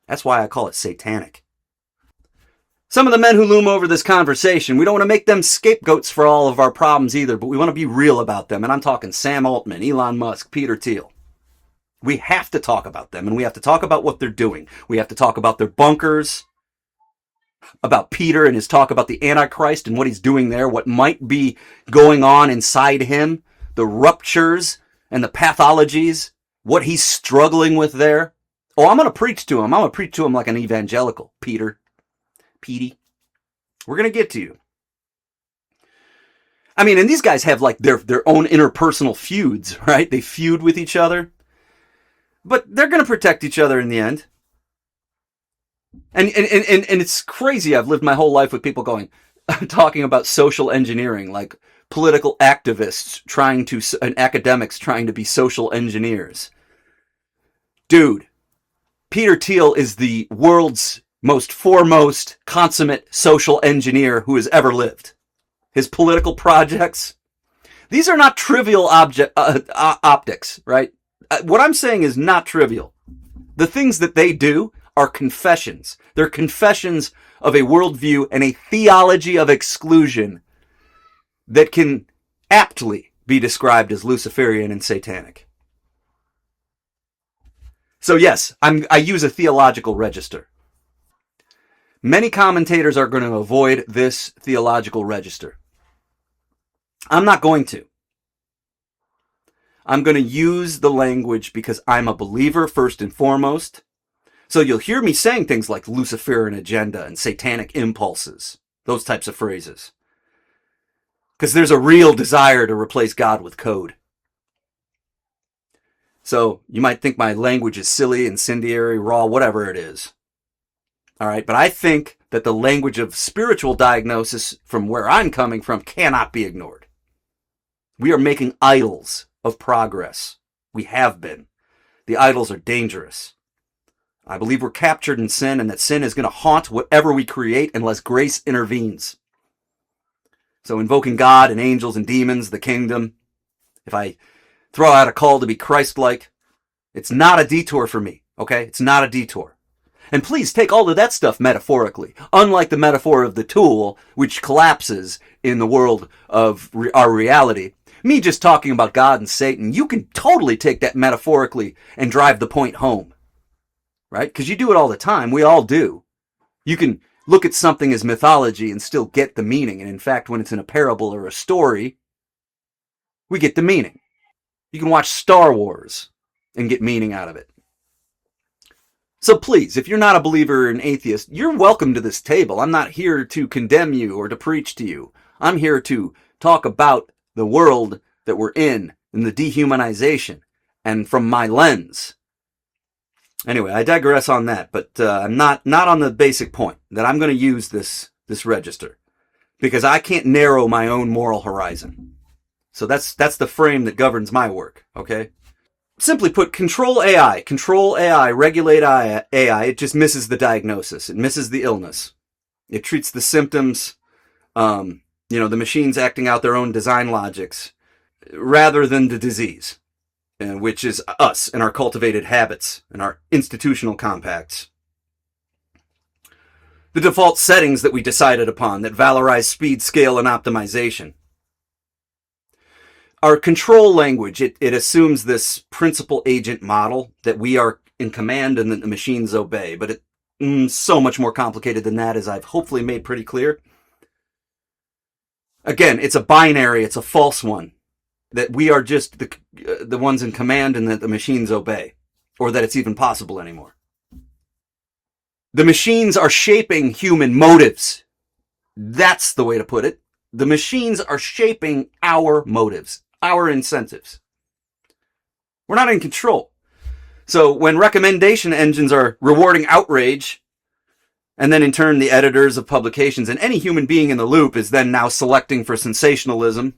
That's why I call it satanic. Some of the men who loom over this conversation, we don't want to make them scapegoats for all of our problems either, but we want to be real about them. And I'm talking Sam Altman, Elon Musk, Peter Thiel. We have to talk about them, and we have to talk about what they're doing. We have to talk about their bunkers, about Peter and his talk about the Antichrist and what he's doing there, what might be going on inside him, the ruptures and the pathologies, what he's struggling with there. Oh, I'm going to preach to him. I'm going to preach to him like an evangelical, Peter. Petey. We're going to get to you. I mean, and these guys have like their own interpersonal feuds, right? They feud with each other. But they're going to protect each other in the end. And it's crazy. I've lived my whole life with people talking about social engineering, like political activists and academics trying to be social engineers. Dude, Peter Thiel is the world's most foremost consummate social engineer who has ever lived. His political projects, these are not trivial optics, right? What I'm saying is not trivial. The things that they do are confessions. They're confessions of a worldview and a theology of exclusion that can aptly be described as Luciferian and satanic. So yes, I use a theological register. Many commentators are going to avoid this theological register. I'm not going to. I'm going to use the language because I'm a believer first and foremost. So you'll hear me saying things like Luciferian agenda and satanic impulses, those types of phrases. Because there's a real desire to replace God with code. So you might think my language is silly, incendiary, raw, whatever it is. All right, but I think that the language of spiritual diagnosis from where I'm coming from cannot be ignored. We are making idols of progress. We have been. The idols are dangerous. I believe we're captured in sin and that sin is going to haunt whatever we create unless grace intervenes. So invoking God and angels and demons, the kingdom, if I throw out a call to be Christ-like. It's not a detour for me, okay? It's not a detour. And please take all of that stuff metaphorically, unlike the metaphor of the tool, which collapses in the world of our reality. Me just talking about God and Satan, you can totally take that metaphorically and drive the point home, right? Because you do it all the time. We all do. You can look at something as mythology and still get the meaning. And in fact, when it's in a parable or a story, we get the meaning. You can watch Star Wars and get meaning out of it. So please, if you're not a believer or an atheist, you're welcome to this table. I'm not here to condemn you or to preach to you. I'm here to talk about the world that we're in and the dehumanization, and from my lens. Anyway, I digress on that, but I'm not on the basic point that I'm going to use this register because I can't narrow my own moral horizon. So that's the frame that governs my work, okay? Simply put, control AI, regulate AI. It just misses the diagnosis. It misses the illness. It treats the symptoms, the machines acting out their own design logics, rather than the disease, which is us and our cultivated habits and our institutional compacts. The default settings that we decided upon that valorize speed, scale, and optimization. Our control language, it assumes this principal agent model that we are in command and that the machines obey, but it's so much more complicated than that, as I've hopefully made pretty clear. Again, it's a binary, it's a false one, that we are just the ones in command and that the machines obey, or that it's even possible anymore. The machines are shaping human motives. That's the way to put it. The machines are shaping our motives, our incentives. We're not in control. So when recommendation engines are rewarding outrage, and then in turn the editors of publications and any human being in the loop is then now selecting for sensationalism,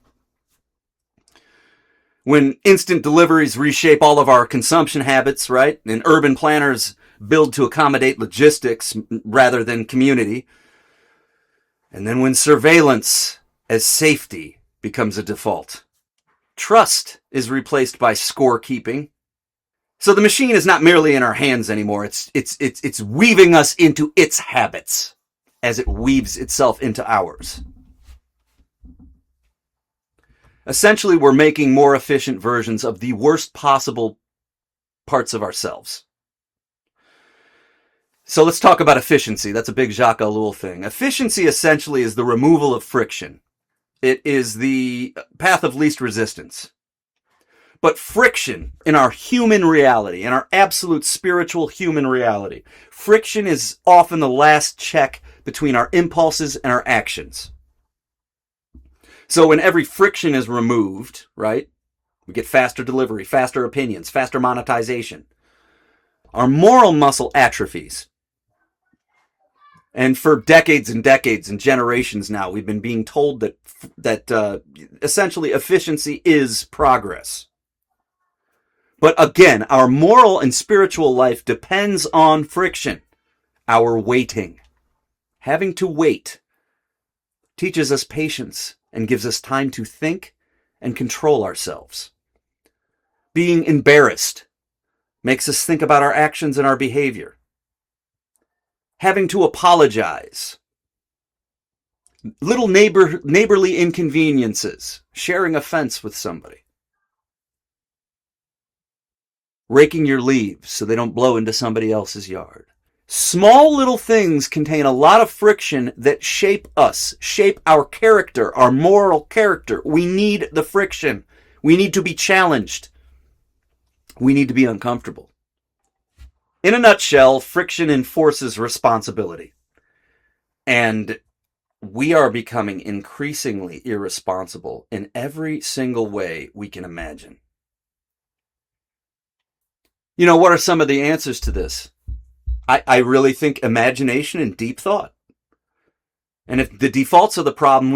when instant deliveries reshape all of our consumption habits, right? And urban planners build to accommodate logistics rather than community. And then when surveillance as safety becomes a default. Trust is replaced by scorekeeping. So the machine is not merely in our hands anymore. It's weaving us into its habits as it weaves itself into ours. Essentially, we're making more efficient versions of the worst possible parts of ourselves. So let's talk about efficiency. That's a big Jacques Ellul thing. Efficiency essentially is the removal of friction. It is the path of least resistance. But friction in our human reality, in our absolute spiritual human reality, friction is often the last check between our impulses and our actions. So when every friction is removed, right, we get faster delivery, faster opinions, faster monetization. Our moral muscle atrophies. And for decades and decades and generations now, we've been being told that essentially efficiency is progress. But again, our moral and spiritual life depends on friction, our waiting. Having to wait teaches us patience and gives us time to think and control ourselves. Being embarrassed makes us think about our actions and our behavior. Having to apologize. Little neighborly inconveniences. Sharing a fence with somebody. Raking your leaves so they don't blow into somebody else's yard. Small little things contain a lot of friction that shape us, shape our character, our moral character. We need the friction. We need to be challenged. We need to be uncomfortable. In a nutshell, friction enforces responsibility. And we are becoming increasingly irresponsible in every single way we can imagine. You know, what are some of the answers to this? I really think imagination and deep thought. And if the defaults are the problem,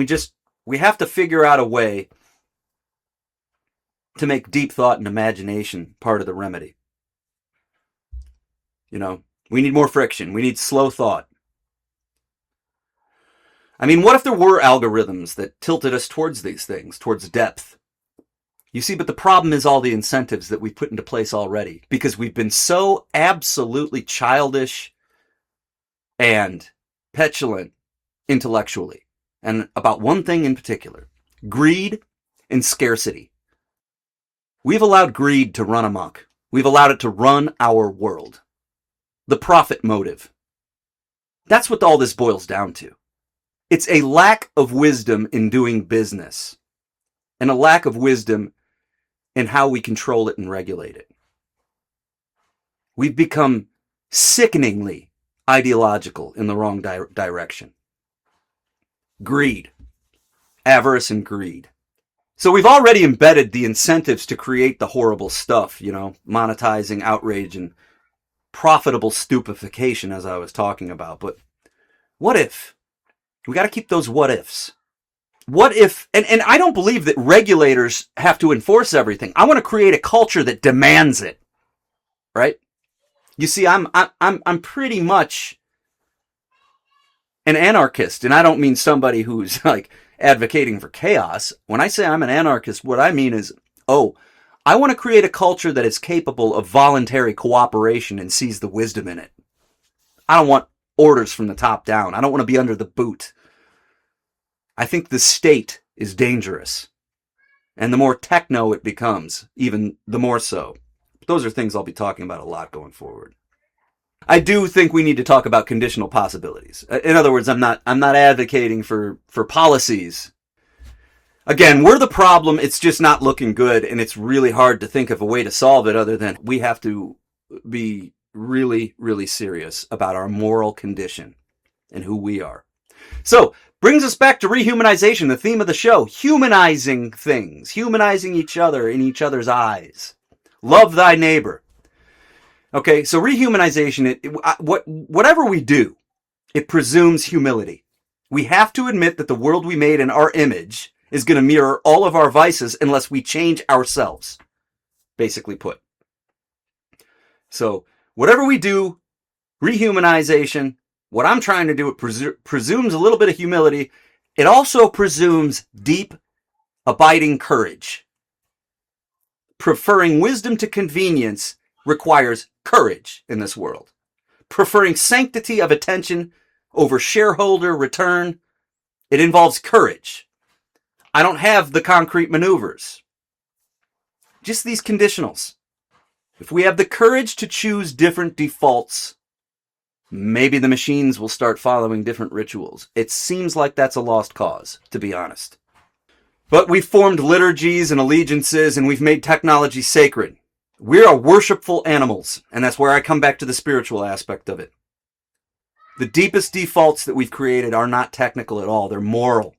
we have to figure out a way to make deep thought and imagination part of the remedy. You know, we need more friction. We need slow thought. I mean, what if there were algorithms that tilted us towards these things, towards depth? You see, but the problem is all the incentives that we've put into place already, because we've been so absolutely childish and petulant intellectually, and about one thing in particular: greed and scarcity. We've allowed greed to run amok. We've allowed it to run our world. The profit motive. That's what all this boils down to. It's a lack of wisdom in doing business, and a lack of wisdom in how we control it and regulate it. We've become sickeningly ideological in the wrong direction. Greed. Avarice and greed. So we've already embedded the incentives to create the horrible stuff, monetizing outrage and profitable stupefaction, as I was talking about. But what if? We got to keep those what ifs. What if, and I don't believe that regulators have to enforce everything. I want to create a culture that demands it. Right? You see, I'm pretty much an anarchist, and I don't mean somebody who's like advocating for chaos. When I say I'm an anarchist, what I mean is, I want to create a culture that is capable of voluntary cooperation and sees the wisdom in it. I don't want orders from the top down. I don't want to be under the boot. I think the state is dangerous. And the more techno it becomes, even the more so. Those are things I'll be talking about a lot going forward. I do think we need to talk about conditional possibilities. In other words, I'm not advocating for policies. Again, we're the problem. It's just not looking good, and it's really hard to think of a way to solve it other than we have to be really, really serious about our moral condition and who we are. So, brings us back to rehumanization, the theme of the show. Humanizing things, humanizing each other in each other's eyes. Love thy neighbor. Okay, so rehumanization, whatever we do, it presumes humility. We have to admit that the world we made in our image is going to mirror all of our vices unless we change ourselves, basically put. So, whatever we do, rehumanization, what I'm trying to do, it presumes a little bit of humility. It also presumes deep, abiding courage. Preferring wisdom to convenience requires courage in this world. Preferring sanctity of attention over shareholder return, it involves courage. I don't have the concrete maneuvers. Just these conditionals. If we have the courage to choose different defaults, maybe the machines will start following different rituals. It seems like that's a lost cause, to be honest. But we've formed liturgies and allegiances, and we've made technology sacred. We are worshipful animals, and that's where I come back to the spiritual aspect of it. The deepest defaults that we've created are not technical at all. They're moral.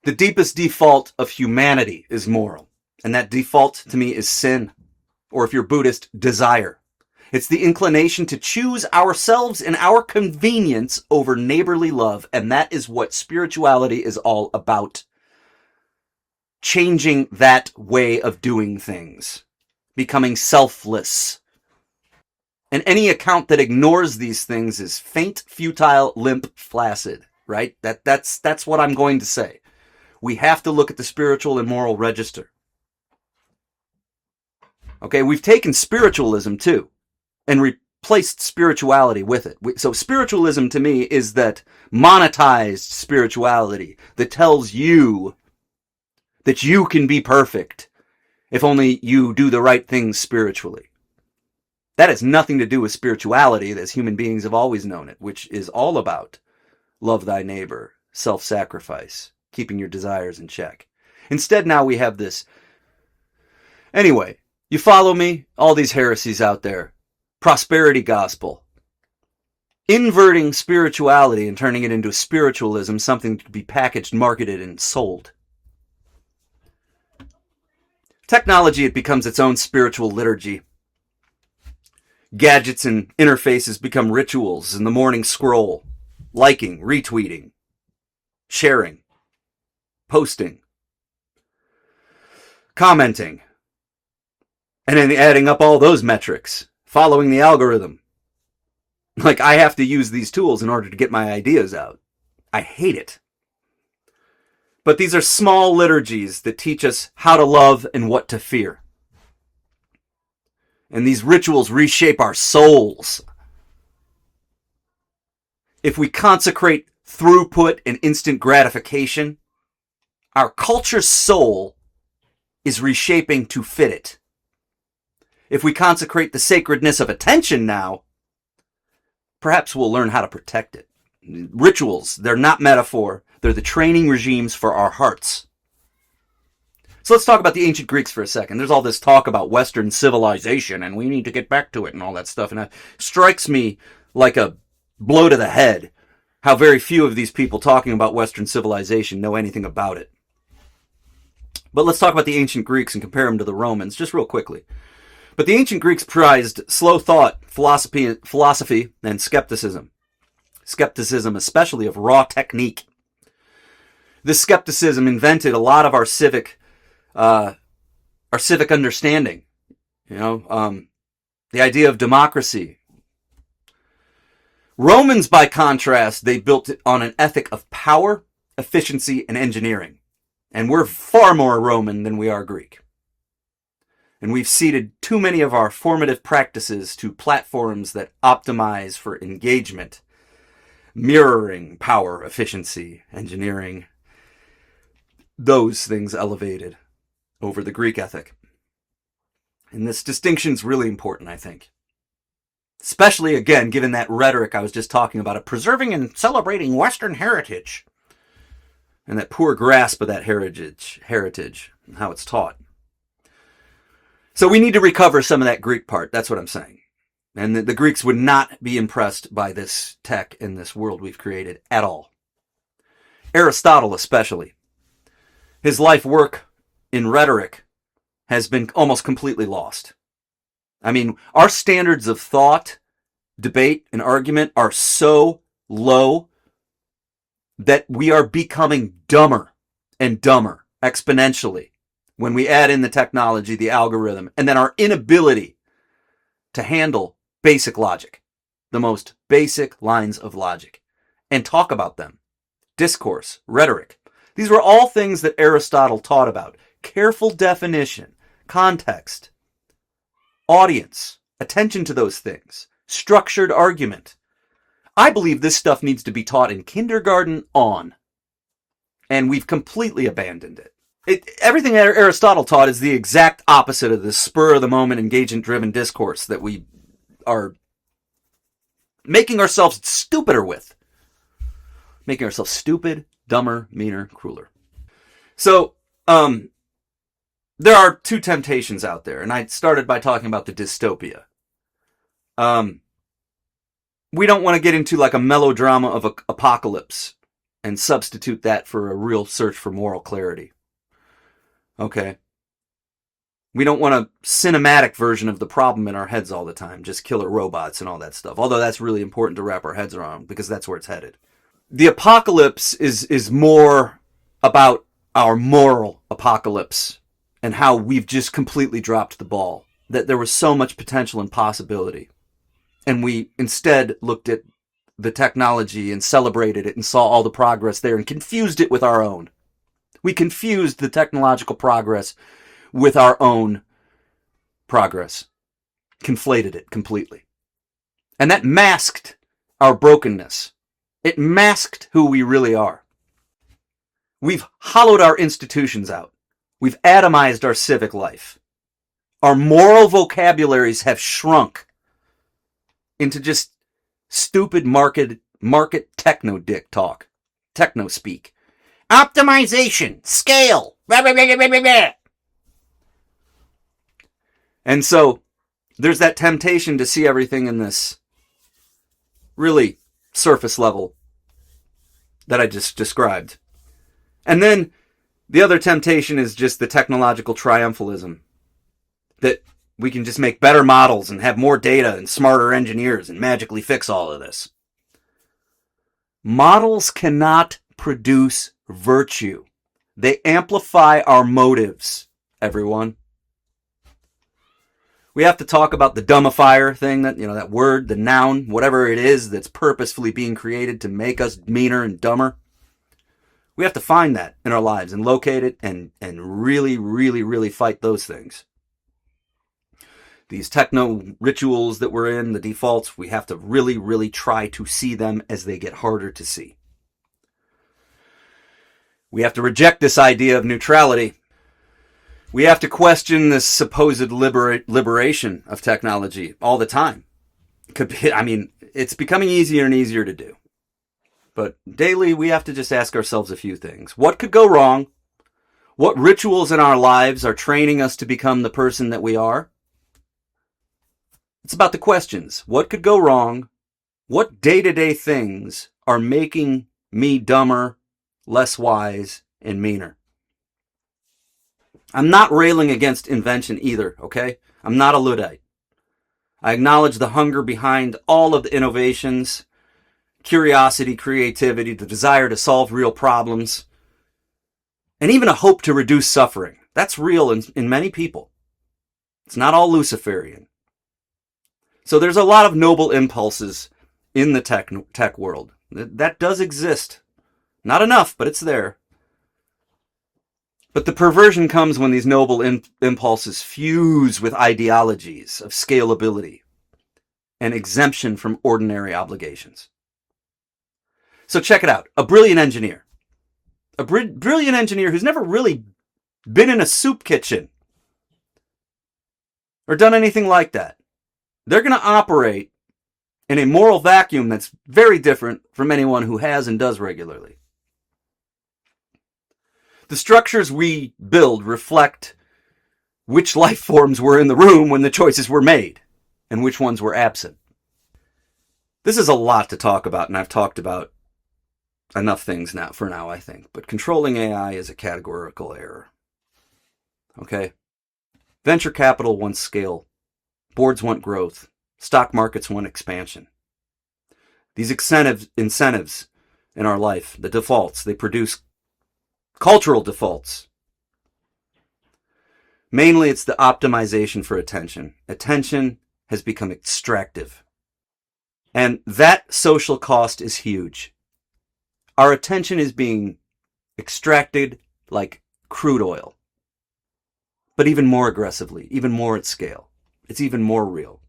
The deepest default of humanity is moral, and that default to me is sin, or if you're Buddhist, desire. It's the inclination to choose ourselves and our convenience over neighborly love, and that is what spirituality is all about. Changing that way of doing things. Becoming selfless. And any account that ignores these things is faint, futile, limp, flaccid, right? That's what I'm going to say. We have to look at the spiritual and moral register. Okay, we've taken spiritualism too, and replaced spirituality with it. So spiritualism to me is that monetized spirituality that tells you that you can be perfect if only you do the right things spiritually. That has nothing to do with spirituality as human beings have always known it, which is all about love thy neighbor, self-sacrifice, keeping your desires in check. Instead, now we have this. Anyway, you follow me? All these heresies out there. Prosperity gospel. Inverting spirituality and turning it into spiritualism, something to be packaged, marketed, and sold. Technology, it becomes its own spiritual liturgy. Gadgets and interfaces become rituals in the morning scroll. Liking, retweeting, sharing, posting, commenting, and then adding up all those metrics, following the algorithm. Like I have to use these tools in order to get my ideas out. I hate it. But these are small liturgies that teach us how to love and what to fear. And these rituals reshape our souls. If we consecrate throughput and instant gratification, our culture's soul is reshaping to fit it. If we consecrate the sacredness of attention now, perhaps we'll learn how to protect it. Rituals, they're not metaphor. They're the training regimes for our hearts. So let's talk about the ancient Greeks for a second. There's all this talk about Western civilization, and we need to get back to it and all that stuff. And it strikes me like a blow to the head how very few of these people talking about Western civilization know anything about it. But let's talk about the ancient Greeks and compare them to the Romans, just real quickly. But the ancient Greeks prized slow thought, philosophy, and skepticism. Skepticism, especially of raw technique. This skepticism invented a lot of our civic understanding. The idea of democracy. Romans, by contrast, they built it on an ethic of power, efficiency, and engineering. And we're far more Roman than we are Greek. And we've ceded too many of our formative practices to platforms that optimize for engagement, mirroring power, efficiency, engineering. Those things elevated over the Greek ethic. And this distinction is really important, I think. Especially, again, given that rhetoric I was just talking about of preserving and celebrating Western heritage. And that poor grasp of that heritage and how it's taught. So we need to recover some of that Greek part. That's what I'm saying. And the Greeks would not be impressed by this tech and this world we've created at all. Aristotle especially. His life work in rhetoric has been almost completely lost. I mean, our standards of thought, debate, and argument are so low that we are becoming dumber and dumber exponentially when we add in the technology, the algorithm, and then our inability to handle basic logic, the most basic lines of logic, and talk about them. Discourse, rhetoric. These were all things that Aristotle taught about. Careful definition, context, audience, attention to those things, structured argument. I believe this stuff needs to be taught in kindergarten on, and we've completely abandoned it. Everything Aristotle taught is the exact opposite of the spur-of-the-moment, engagement-driven discourse that we are making ourselves stupider with. Making ourselves stupid, dumber, meaner, crueler. So, there are two temptations out there, and I started by talking about the dystopia. We don't want to get into like a melodrama of apocalypse and substitute that for a real search for moral clarity. Okay? We don't want a cinematic version of the problem in our heads all the time, just killer robots and all that stuff. Although that's really important to wrap our heads around because that's where it's headed. The apocalypse is more about our moral apocalypse and how we've just completely dropped the ball. That there was so much potential and possibility. And we instead looked at the technology and celebrated it and saw all the progress there and confused it with our own. We confused the technological progress with our own progress. Conflated it completely. And that masked our brokenness. It masked who we really are. We've hollowed our institutions out. We've atomized our civic life. Our moral vocabularies have shrunk into just stupid market techno-dick talk. Techno-speak. Optimization, scale. And so, there's that temptation to see everything in this really surface level that I just described. And then, the other temptation is just the technological triumphalism. That we can just make better models and have more data and smarter engineers and magically fix all of this. Models cannot produce virtue. They amplify our motives, everyone. We have to talk about the dumbifier thing, that word, the noun, whatever it is that's purposefully being created to make us meaner and dumber. We have to find that in our lives and locate it and really, really, really fight those things. These techno rituals that we're in, the defaults, we have to really, really try to see them as they get harder to see. We have to reject this idea of neutrality. We have to question this supposed liberation of technology all the time. It's becoming easier and easier to do. But daily, we have to just ask ourselves a few things. What could go wrong? What rituals in our lives are training us to become the person that we are? It's about the questions. What could go wrong? What day-to-day things are making me dumber, less wise, and meaner? I'm not railing against invention either, okay? I'm not a Luddite. I acknowledge the hunger behind all of the innovations, curiosity, creativity, the desire to solve real problems, and even a hope to reduce suffering. That's real in many people. It's not all Luciferian. So there's a lot of noble impulses in the tech world. That does exist. Not enough, but it's there. But the perversion comes when these noble impulses fuse with ideologies of scalability and exemption from ordinary obligations. So check it out. A brilliant engineer. A brilliant engineer who's never really been in a soup kitchen or done anything like that. They're going to operate in a moral vacuum that's very different from anyone who has and does regularly. The structures we build reflect which life forms were in the room when the choices were made and which ones were absent. This is a lot to talk about, and I've talked about enough things for now, I think. But controlling AI is a categorical error. Okay? Venture capital wants scale. Boards want growth. Stock markets want expansion. These incentives in our life, the defaults, they produce cultural defaults. Mainly, it's the optimization for attention. Attention has become extractive. And that social cost is huge. Our attention is being extracted like crude oil. But even more aggressively, even more at scale. It's even more real.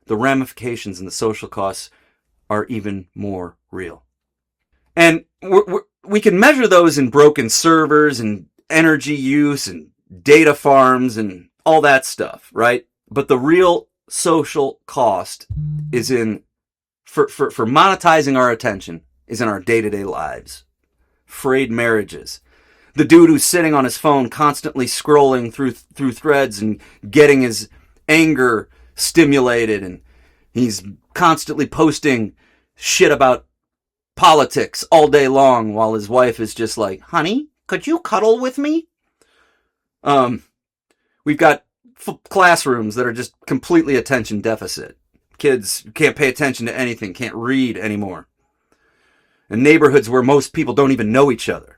The ramifications and the social costs are even more real. And we can measure those in broken servers and energy use and data farms and all that stuff, right? But the real social cost is for monetizing our attention is in our day-to-day lives. Frayed marriages. The dude who's sitting on his phone constantly scrolling through threads and getting his anger stimulated, and he's constantly posting shit about politics all day long while his wife is just like, honey, could you cuddle with me? We've got classrooms that are just completely attention deficit. Kids can't pay attention to anything, can't read anymore. And neighborhoods where most people don't even know each other.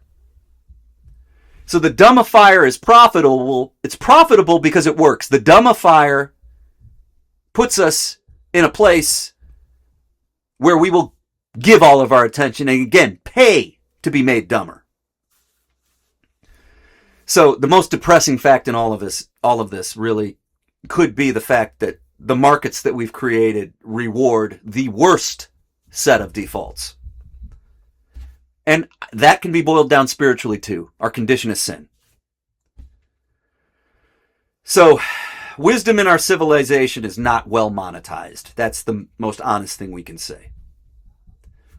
So the dumbifier is profitable. It's profitable because it works. The dumbifier puts us in a place where we will give all of our attention and, again, pay to be made dumber. So the most depressing fact in all of this really could be the fact that the markets that we've created reward the worst set of defaults. And that can be boiled down spiritually too. Our condition is sin. So, wisdom in our civilization is not well monetized. That's the most honest thing we can say.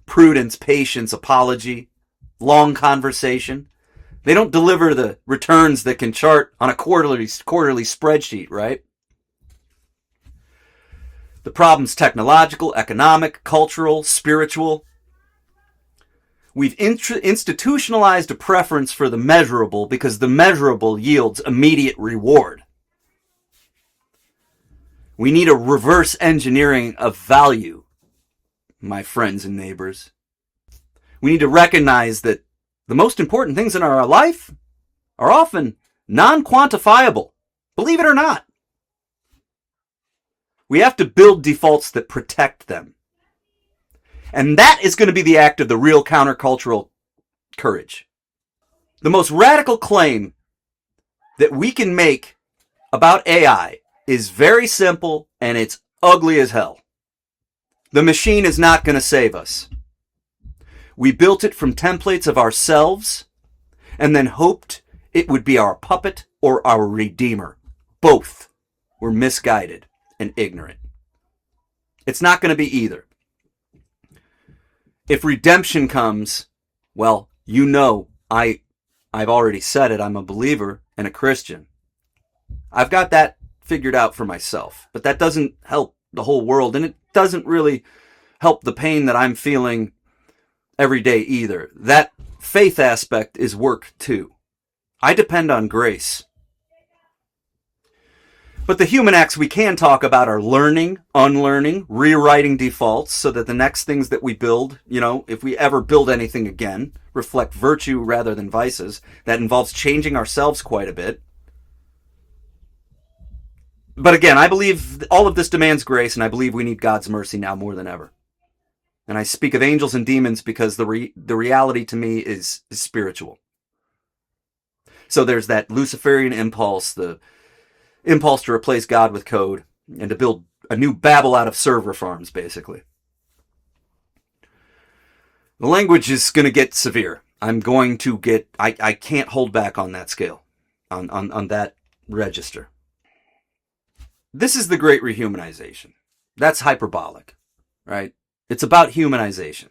Prudence, patience, apology, long conversation. They don't deliver the returns that can chart on a quarterly spreadsheet, right? The problem's technological, economic, cultural, spiritual. We've institutionalized a preference for the measurable because the measurable yields immediate reward. We need a reverse engineering of value, my friends and neighbors. We need to recognize that the most important things in our life are often non-quantifiable. Believe it or not. We have to build defaults that protect them. And that is going to be the act of the real countercultural courage. The most radical claim that we can make about AI is very simple, and it's ugly as hell. The machine is not going to save us. We built it from templates of ourselves and then hoped it would be our puppet or our redeemer. Both were misguided and ignorant. It's not going to be either. If redemption comes, well, you know, I've already said it. I'm a believer and a Christian. I've got that figured out for myself, but that doesn't help the whole world, and it doesn't really help the pain that I'm feeling every day either. That faith aspect is work too. I depend on grace. But the human acts we can talk about are learning, unlearning, rewriting defaults so that the next things that we build, if we ever build anything again, reflect virtue rather than vices. That involves changing ourselves quite a bit. But again, I believe all of this demands grace, and I believe we need God's mercy now more than ever. And I speak of angels and demons because the reality to me is spiritual. So there's that Luciferian impulse, the impulse to replace God with code and to build a new Babel out of server farms, basically. The language is going to get severe. I can't hold back on that scale, on that register. This is the great rehumanization. That's hyperbolic, right? It's about humanization.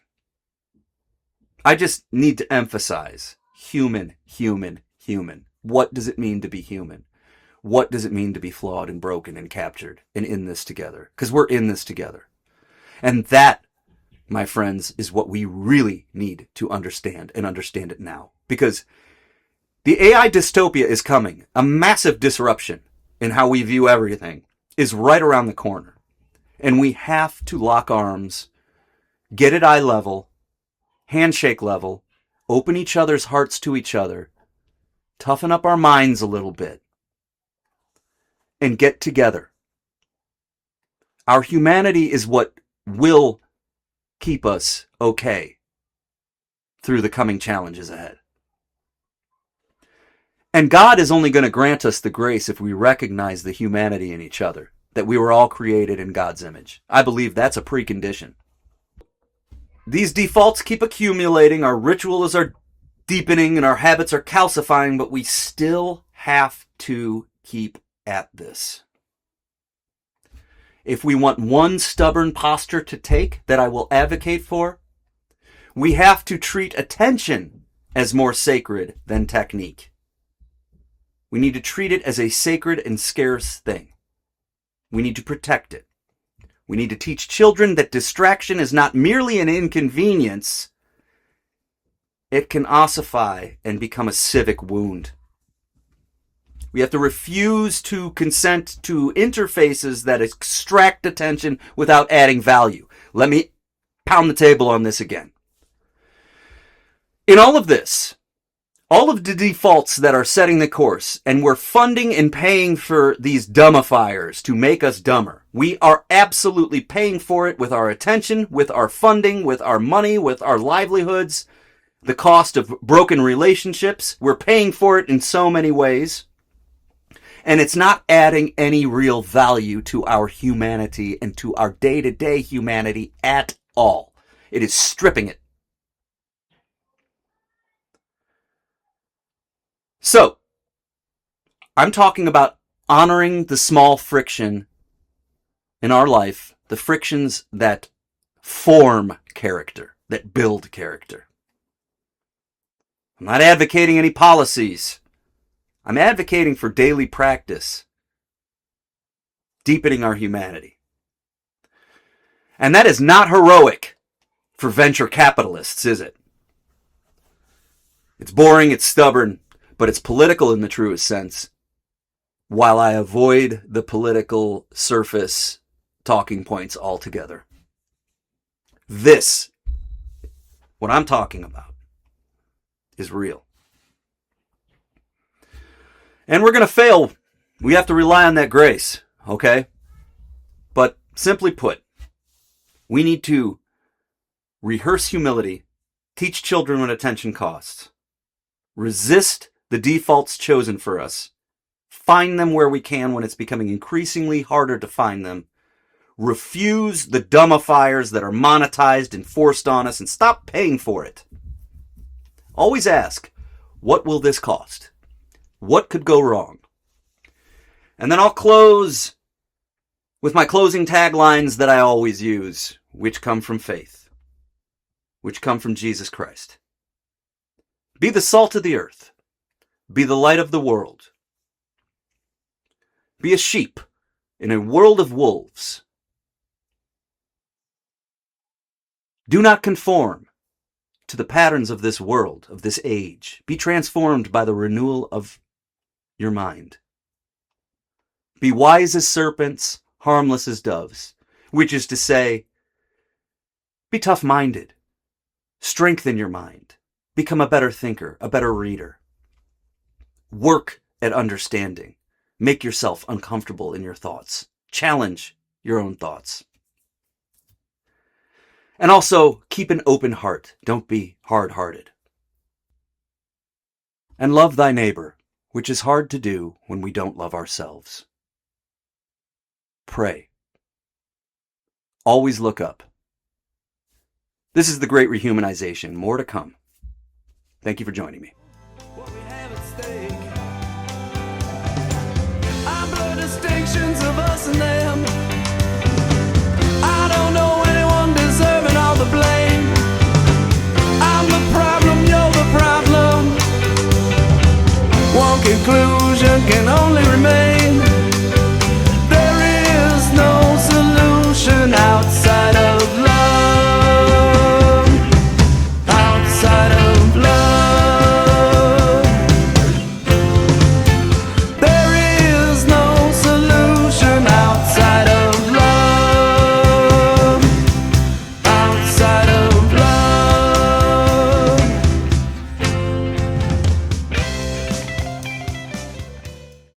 I just need to emphasize human, human, human. What does it mean to be human? What does it mean to be flawed and broken and captured and in this together? Because we're in this together. And that, my friends, is what we really need to understand, and understand it now. Because the AI dystopia is coming. A massive disruption in how we view everything is right around the corner. And we have to lock arms, get at eye level, handshake level, open each other's hearts to each other, toughen up our minds a little bit, and get together. Our humanity is what will keep us okay through the coming challenges ahead. And God is only going to grant us the grace if we recognize the humanity in each other, that we were all created in God's image. I believe that's a precondition. These defaults keep accumulating, our rituals are deepening, and our habits are calcifying, but we still have to keep at this. If we want one stubborn posture to take that I will advocate for, we have to treat attention as more sacred than technique. We need to treat it as a sacred and scarce thing. We need to protect it. We need to teach children that distraction is not merely an inconvenience. It can ossify and become a civic wound. We have to refuse to consent to interfaces that extract attention without adding value. Let me pound the table on this again. In all of this, all of the defaults that are setting the course, and we're funding and paying for these dumbifiers to make us dumber. We are absolutely paying for it with our attention, with our funding, with our money, with our livelihoods, the cost of broken relationships. We're paying for it in so many ways. And it's not adding any real value to our humanity and to our day-to-day humanity at all. It is stripping it. So, I'm talking about honoring the small friction in our life, the frictions that form character, that build character. I'm not advocating any policies. I'm advocating for daily practice, deepening our humanity. And that is not heroic for venture capitalists, is it? It's boring, it's stubborn, but it's political in the truest sense, while I avoid the political surface talking points altogether. This, what I'm talking about, is real. And we're going to fail. We have to rely on that grace, okay? But simply put, we need to rehearse humility, teach children what attention costs, Resist the defaults chosen for us. Find them where we can when it's becoming increasingly harder to find them. Refuse the dumbifiers that are monetized and forced on us, and stop paying for it. Always ask, what will this cost? What could go wrong? And then I'll close with my closing taglines that I always use, which come from faith, which come from Jesus Christ. Be the salt of the earth. Be the light of the world. Be a sheep in a world of wolves. Do not conform to the patterns of this world, of this age. Be transformed by the renewal of your mind. Be wise as serpents, harmless as doves, which is to say, be tough-minded. Strengthen your mind. Become a better thinker, a better reader. Work at understanding. Make yourself uncomfortable in your thoughts. Challenge your own thoughts. And also, keep an open heart. Don't be hard-hearted. And love thy neighbor, which is hard to do when we don't love ourselves. Pray. Always look up. This is the Great Rehumanization. More to come. Thank you for joining me. What we have at stake. I blur distinctions of us and them. I don't know anyone deserving all the blame. I'm the problem, you're the problem. One conclusion can only remain.